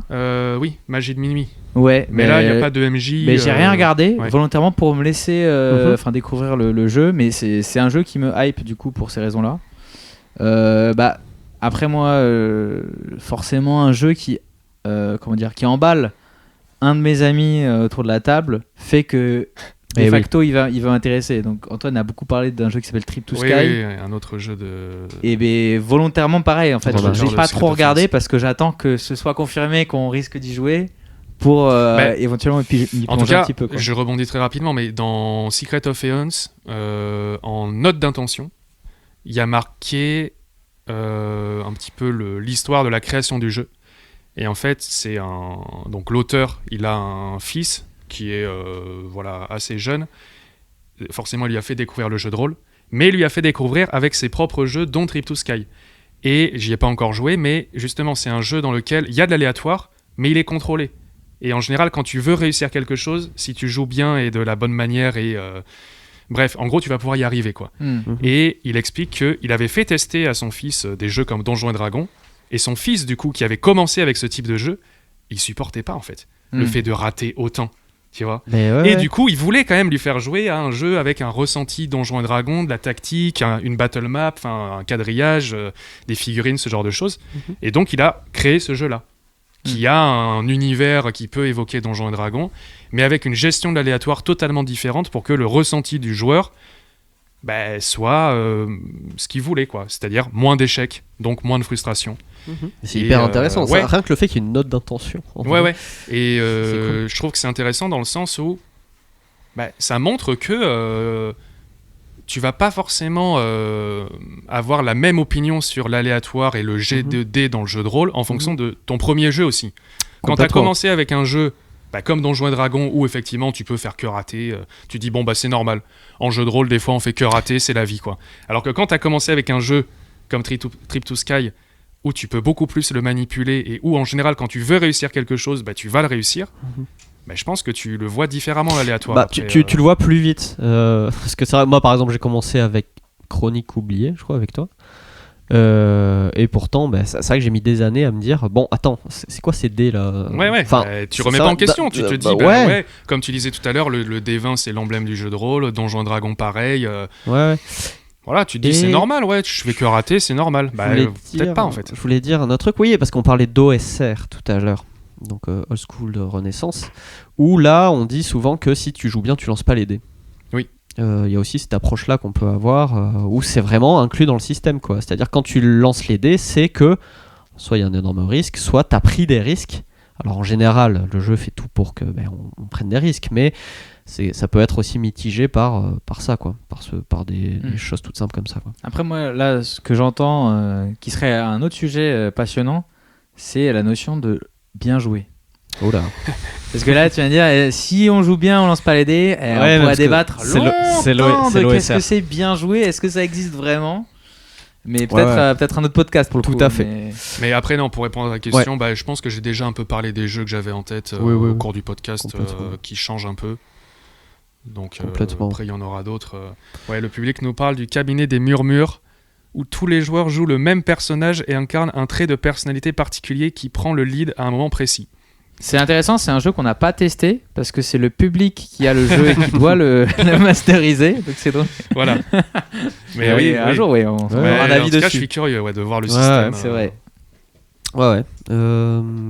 Oui, Magie de minuit.
Ouais,
mais là il n'y a pas de MJ.
Mais j'ai rien regardé volontairement pour me laisser découvrir le jeu. Mais c'est un jeu qui me hype du coup pour ces raisons-là. Après moi, forcément un jeu qui emballe un de mes amis autour de la table fait que de facto il va m'intéresser. Donc Antoine a beaucoup parlé d'un jeu qui s'appelle Trip to Sky.
Oui, un autre jeu de...
Et volontairement pareil en fait, je n'ai pas trop regardé parce que j'attends que ce soit confirmé qu'on risque d'y jouer pour éventuellement m'y plonger un petit peu.
Je rebondis très rapidement, mais dans Secret of Eons, en note d'intention, il y a marqué un petit peu l'histoire de la création du jeu. Et en fait, donc l'auteur, il a un fils qui est assez jeune. Forcément, il lui a fait découvrir le jeu de rôle, mais il lui a fait découvrir avec ses propres jeux, dont Trip to Sky. Et j'y ai pas encore joué, mais justement, c'est un jeu dans lequel il y a de l'aléatoire, mais il est contrôlé. Et en général, quand tu veux réussir quelque chose, si tu joues bien et de la bonne manière, bref, en gros, tu vas pouvoir y arriver, quoi. Et il explique qu'il avait fait tester à son fils des jeux comme Donjons et Dragons, et son fils, du coup, qui avait commencé avec ce type de jeu, il supportait pas, en fait, le fait de rater autant. Tu vois. Du coup, il voulait quand même lui faire jouer à un jeu avec un ressenti Donjons et Dragons, de la tactique, une battle map, un quadrillage, des figurines, ce genre de choses. Et donc, il a créé ce jeu-là, qui a un univers qui peut évoquer Donjons et Dragons, mais avec une gestion de l'aléatoire totalement différente pour que le ressenti du joueur soit ce qu'il voulait, quoi. C'est-à-dire moins d'échecs, donc moins de frustration.
C'est hyper intéressant, ça, rien que le fait qu'il y ait une note d'intention.
Et
cool.
Je trouve que c'est intéressant dans le sens où ça montre que tu vas pas forcément avoir la même opinion sur l'aléatoire et le jet de dés dans le jeu de rôle en fonction de ton premier jeu aussi. Quand tu as commencé avec un jeu comme Donjons et Dragons où effectivement tu peux faire que rater, tu dis c'est normal. En jeu de rôle, des fois on fait que rater, c'est la vie, quoi. Alors que quand tu as commencé avec un jeu comme Trip to Sky, où tu peux beaucoup plus le manipuler et où en général quand tu veux réussir quelque chose, tu vas le réussir, je pense que tu le vois différemment l'aléatoire.
Après, tu le vois plus vite. Parce que c'est vrai, moi par exemple j'ai commencé avec Chronique oubliée, je crois, avec toi. Et pourtant, c'est vrai que j'ai mis des années à me dire attends, c'est quoi ces dés là?
Tu remets pas en question, tu te dis comme tu disais tout à l'heure, le D20 c'est l'emblème du jeu de rôle, Donjons et Dragons pareil. Voilà, tu te dis c'est normal, je fais que rater, c'est normal. Peut-être pas en fait.
Je voulais dire un autre truc, parce qu'on parlait d'OSR tout à l'heure, donc Old School de Renaissance, où là on dit souvent que si tu joues bien, tu lances pas les dés.
Oui.
Il y a aussi cette approche-là qu'on peut avoir, où c'est vraiment inclus dans le système, quoi. C'est-à-dire quand tu lances les dés, c'est que soit il y a un énorme risque, soit tu as pris des risques. Alors en général, le jeu fait tout pour que on prenne des risques, mais ça peut être aussi mitigé par ça, quoi, par des choses toutes simples comme ça, quoi.
Après moi là ce que j'entends qui serait un autre sujet passionnant, c'est la notion de bien jouer.
Oh là.
Parce que là tu viens de dire si on joue bien on lance pas les dés, on pourrait débattre longtemps de qu'est-ce que c'est bien jouer, est-ce que ça existe vraiment, mais peut-être un autre podcast pour le coup.
Tout à fait.
Mais après non, pour répondre à la question, je pense que j'ai déjà un peu parlé des jeux que j'avais en tête au cours du podcast qui changent un peu. Donc après il y en aura d'autres. Le public nous parle du cabinet des murmures où tous les joueurs jouent le même personnage et incarnent un trait de personnalité particulier qui prend le lead à un moment précis.
C'est intéressant, c'est un jeu qu'on n'a pas testé parce que c'est le public qui a le jeu et qui doit le masteriser, donc c'est drôle.
Voilà. Mais
un jour on aura un avis dessus.
Je suis curieux de voir le système.
C'est vrai.
Ouais.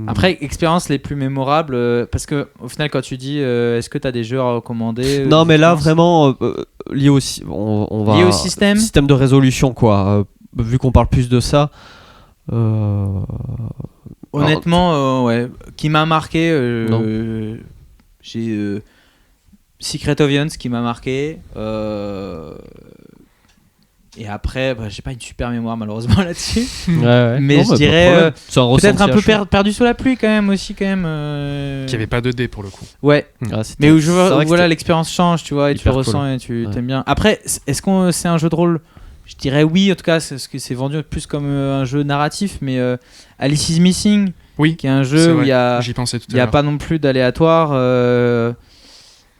Après, expériences les plus mémorables, parce que au final, quand tu dis est-ce que tu as des jeux à recommander
Non, mais là, vraiment, lié au, on va,
lié au système
de résolution, quoi. Vu qu'on parle plus de ça.
Honnêtement, ouais. Qui m'a marqué, j'ai Secret of Yons qui m'a marqué. Et après, j'ai pas une super mémoire malheureusement là-dessus.
Ouais.
Mais
non,
je dirais peut-être un peu
perdu.
perdu sous la pluie quand même aussi. Qui
avait pas de dés pour le coup.
Ouais.
Ah,
mais où voilà, l'expérience change, tu vois, et tu le ressens
cool.
et tu t'aimes bien. Après, est-ce que c'est un jeu de rôle? Je dirais oui, en tout cas, parce que c'est vendu plus comme un jeu narratif, mais Alice is Missing, qui est un jeu où il y a pas non plus d'aléatoire.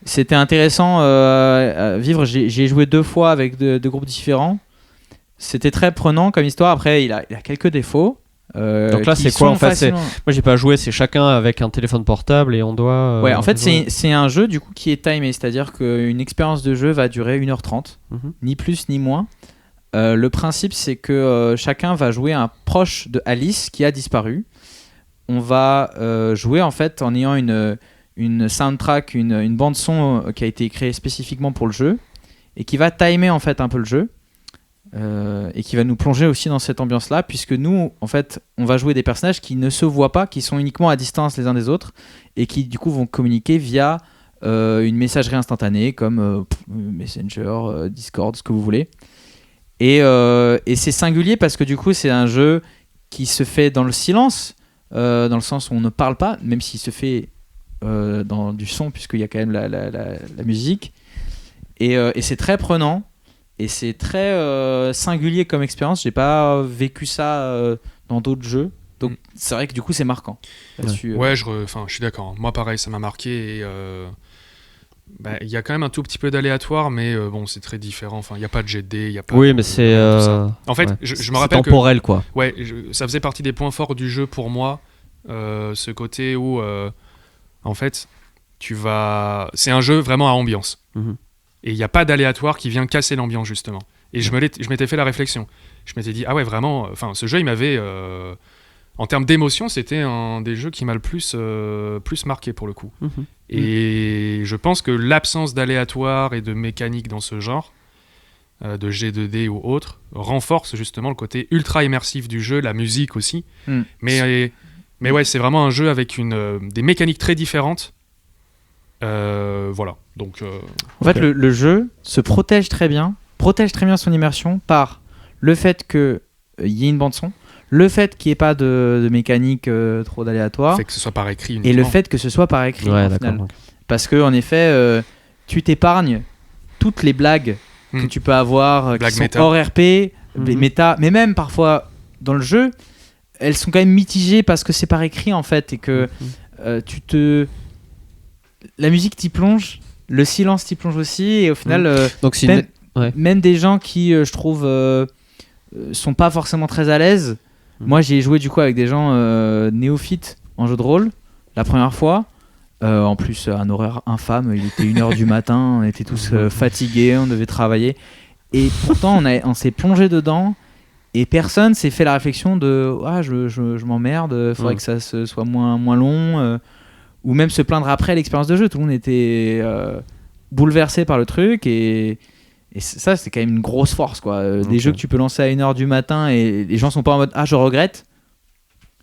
C'était intéressant à vivre. J'ai joué 2 fois avec deux groupes différents. C'était très prenant comme histoire. Après, il a quelques défauts.
Donc là, c'est quoi en fait? Moi, j'ai pas joué. C'est chacun avec un téléphone portable et on doit.
Ouais, en fait, c'est un jeu du coup qui est timé, c'est-à-dire qu'une expérience de jeu va durer 1h30, ni plus ni moins. Le principe, c'est que chacun va jouer un proche de Alice qui a disparu. On va jouer en fait en ayant une soundtrack, une bande son qui a été créée spécifiquement pour le jeu et qui va timer en fait un peu le jeu et qui va nous plonger aussi dans cette ambiance là, puisque nous en fait on va jouer des personnages qui ne se voient pas, qui sont uniquement à distance les uns des autres et qui du coup vont communiquer via une messagerie instantanée comme Messenger, Discord, ce que vous voulez. Et c'est singulier parce que du coup c'est un jeu qui se fait dans le silence, dans le sens où on ne parle pas, même s'il se fait dans du son, puisqu'il y a quand même la musique. Et c'est très prenant et c'est très singulier comme expérience. J'ai pas vécu ça dans d'autres jeux, donc c'est vrai que du coup c'est marquant là-dessus.
Ouais, je suis d'accord. Moi pareil, ça m'a marqué et il y a quand même un tout petit peu d'aléatoire, mais bon, c'est très différent. Enfin, il n'y a pas de jet de dés, il y a pas.
Oui, mais c'est.
En fait, je me rappelle
temporel, quoi.
Ouais, ça faisait partie des points forts du jeu pour moi, ce côté où, en fait, c'est un jeu vraiment à ambiance. Et il n'y a pas d'aléatoire qui vient casser l'ambiance, justement. Et je m'étais fait la réflexion. Je m'étais dit, ah ouais, vraiment, ce jeu, il m'avait. En termes d'émotion, c'était un des jeux qui m'a le plus marqué pour le coup. Et je pense que l'absence d'aléatoire et de mécanique dans ce genre, de G2D ou autre, renforce justement le côté ultra immersif du jeu, la musique aussi. Mais ouais, c'est vraiment un jeu avec des mécaniques très différentes. Voilà. Donc,
en fait, le jeu se protège très bien son immersion par le fait qu'il y ait une bande-son, le fait qu'il n'y ait pas de mécanique trop d'aléatoire,
fait que ce soit par écrit
et le fait que ce soit par écrit
ouais,
au final. Parce que en effet, tu t'épargnes toutes les blagues que tu peux avoir qui sont hors RP, méta, mais même parfois dans le jeu, elles sont quand même mitigées parce que c'est par écrit en fait et que la musique t'y plonge, le silence t'y plonge aussi et au final,
donc
même des gens qui je trouve sont pas forcément très à l'aise. Moi j'ai joué du coup avec des gens néophytes en jeu de rôle la première fois. En plus, un horaire infâme, il était 1h du matin, on était tous fatigués, on devait travailler. Et pourtant, on s'est plongé dedans et personne s'est fait la réflexion de « Ah, je m'emmerde, il faudrait que ça soit moins long. Ou même se plaindre après l'expérience de jeu. Tout le monde était bouleversé par le truc et ça, c'est quand même une grosse force, quoi. Des jeux que tu peux lancer à 1h du matin et les gens sont pas en mode « Ah, je regrette ».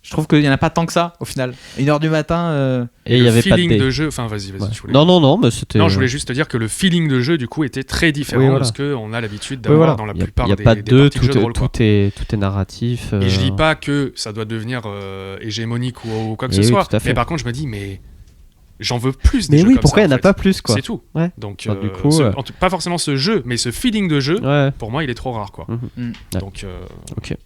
Je trouve qu'il n'y en a pas tant que ça au final. 1h du matin.
Et il y avait pas de
feeling de jeu. Enfin, vas-y.
Ouais. Non, mais c'était.
Non, je voulais juste te dire que le feeling de jeu du coup était très différent de ce qu'on a l'habitude d'avoir dans la plupart des parties de jeux de rôle.
Tout est narratif.
Et je dis pas que ça doit devenir hégémonique ou quoi que ce soit. Mais par contre, je me dis, mais j'en veux plus.
Mais oui, pourquoi il n'y en a pas plus, quoi.
C'est tout.
Ouais.
Donc,
du coup,
pas forcément ce jeu, mais ce feeling de jeu. Pour moi, il est trop rare, quoi. Donc.
Ok.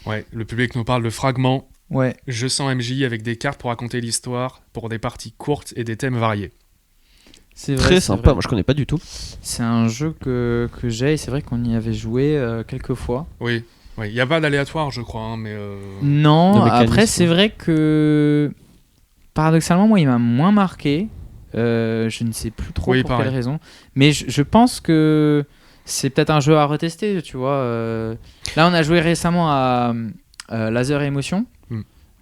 Ouais, le public nous parle de fragments.
Ouais.
Je sens MJ avec des cartes pour raconter l'histoire, pour des parties courtes et des thèmes variés.
C'est vrai,
très sympa. Moi, je connais pas du tout.
C'est un jeu que j'ai et c'est vrai qu'on y avait joué quelques fois.
Oui. Il n'y a pas d'aléatoire, je crois, mais.
Non. Après, c'est vrai que paradoxalement, moi, il m'a moins marqué. Je ne sais plus trop pour quelle raison. Mais je pense que c'est peut-être un jeu à retester, tu vois. Là, on a joué récemment à Laser Emotion.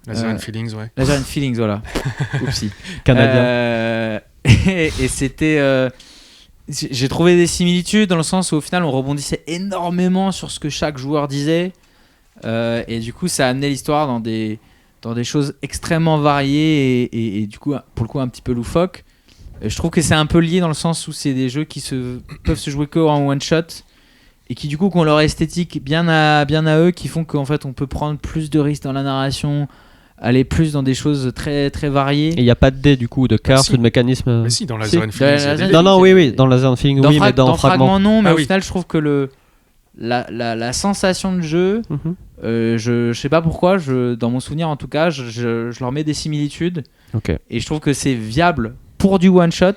Laser and Feelings, ouais.
Laser and Feelings, voilà. Oupsie.
Canadien.
Et c'était... j'ai trouvé des similitudes dans le sens où au final on rebondissait énormément sur ce que chaque joueur disait et du coup ça a amené l'histoire dans des choses extrêmement variées et du coup pour le coup un petit peu loufoque. Je trouve que c'est un peu lié dans le sens où c'est des jeux qui peuvent se jouer que en one shot et qui du coup ont leur esthétique bien à eux, qui font qu'en fait on peut prendre plus de risques dans la narration, aller plus dans des choses très très variées.
Et il n'y a pas de dés du coup, de cartes
si.
ou de mécanismes.
Mais si, dans Laser and Feelings.
Oui, dans Laser and Feelings, oui, mais dans Fragment
non, mais au final je trouve que la sensation de jeu, je sais pas pourquoi, dans mon souvenir en tout cas, je leur mets des similitudes. Et je trouve que c'est viable pour du one shot.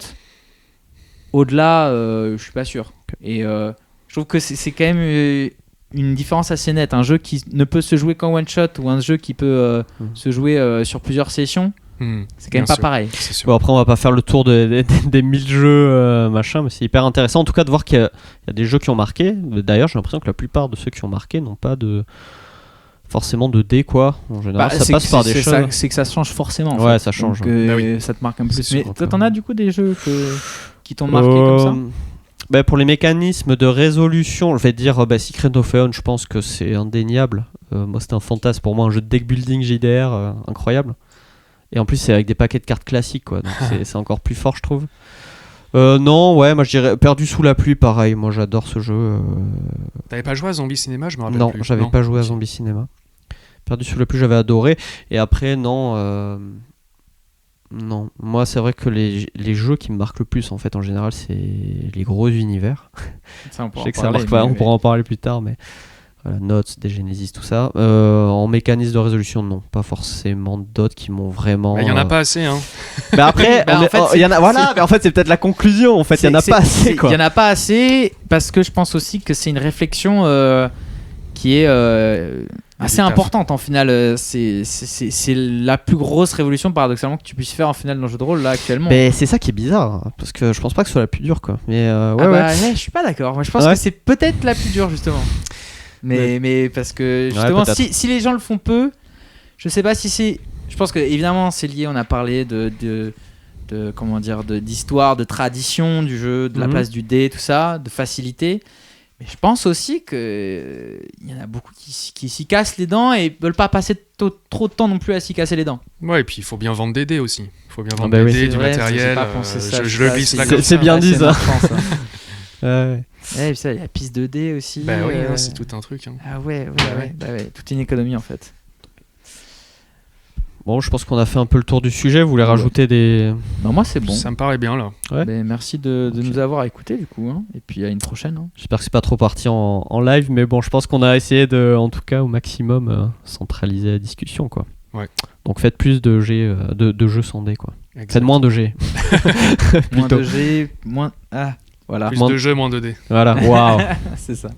Au-delà, je suis pas sûr. Et je trouve que c'est quand même une différence assez nette. Un jeu qui ne peut se jouer qu'en one shot ou un jeu qui peut se jouer sur plusieurs sessions, c'est quand même pas pareil.
Bon, après, on va pas faire le tour des 1000 jeux, machin, mais c'est hyper intéressant en tout cas de voir qu'il y a des jeux qui ont marqué. D'ailleurs, j'ai l'impression que la plupart de ceux qui ont marqué n'ont pas forcément de dés, quoi. En général, ça passe par des choses.
C'est que ça change forcément.
Ouais,
fait.
ça change.
Donc, ça te marque un peu plus. Mais toi, t'en as du coup des jeux qui t'ont marqué comme ça?
Pour les mécanismes de résolution, je vais dire Secret of Eon, je pense que c'est indéniable. Moi, c'était un fantasme pour moi, un jeu de deck building JDR incroyable. Et en plus, c'est avec des paquets de cartes classiques, quoi. Donc c'est encore plus fort, je trouve. Non, ouais, moi je dirais Perdu sous la pluie, pareil. Moi, j'adore ce jeu.
T'avais pas joué à Zombie Cinéma, je me rappelle plus.
Non, j'avais pas joué à Zombie Cinéma. Perdu sous la pluie, j'avais adoré. Et après, non. Non, moi c'est vrai que les jeux qui me marquent le plus en fait en général c'est les gros univers.
Ça,
je sais que ça marque pas, on pourra en parler plus tard, mais voilà, Notes, des Genesis, tout ça. En mécanisme de résolution, non, pas forcément d'autres qui m'ont vraiment.
Il y en a pas assez, hein.
Mais après, il y en a. Voilà, mais en fait c'est peut-être la conclusion. En fait, il y en a pas assez, quoi.
Il y en a pas assez parce que je pense aussi que c'est une réflexion qui est assez importante en final. C'est la plus grosse révolution paradoxalement que tu puisses faire en final dans le jeu de rôle là actuellement.
Mais c'est ça qui est bizarre parce que je pense pas que ce soit la plus dure, quoi. Mais
je suis pas d'accord. Moi je pense que c'est peut-être la plus dure justement. Mais parce que justement si les gens le font peu, je sais pas si c'est. Je pense que évidemment c'est lié. On a parlé de comment dire, d'histoire, de tradition du jeu, de la place du dé, tout ça, de facilité. Mais je pense aussi qu'il y en a beaucoup qui s'y cassent les dents et veulent pas passer trop de temps non plus à s'y casser les dents.
Ouais, et puis il faut bien vendre des dés aussi. Il faut bien vendre des dés, du matériel. Je le glisse là comme ça.
C'est bien dit ça.
Ouais, et ça, il y a la piste de dés aussi.
Bah oui, c'est tout un truc. Hein.
Ah ouais, toute une économie en fait.
Bon, je pense qu'on a fait un peu le tour du sujet. Vous voulez rajouter des...
Non, moi c'est bon.
Ça me paraît bien là.
Ouais.
Mais merci de nous avoir écoutés du coup. Hein. Et puis à une prochaine. Hein.
J'espère que c'est pas trop parti en live. Mais bon, je pense qu'on a essayé de, en tout cas au maximum, centraliser la discussion, quoi.
Ouais.
Donc faites plus de jeux sans dés, quoi.
Exactement.
Faites moins de G.
Moins de G, moins... Ah, voilà.
Plus de jeux, moins de dés.
Voilà, waouh.
C'est ça.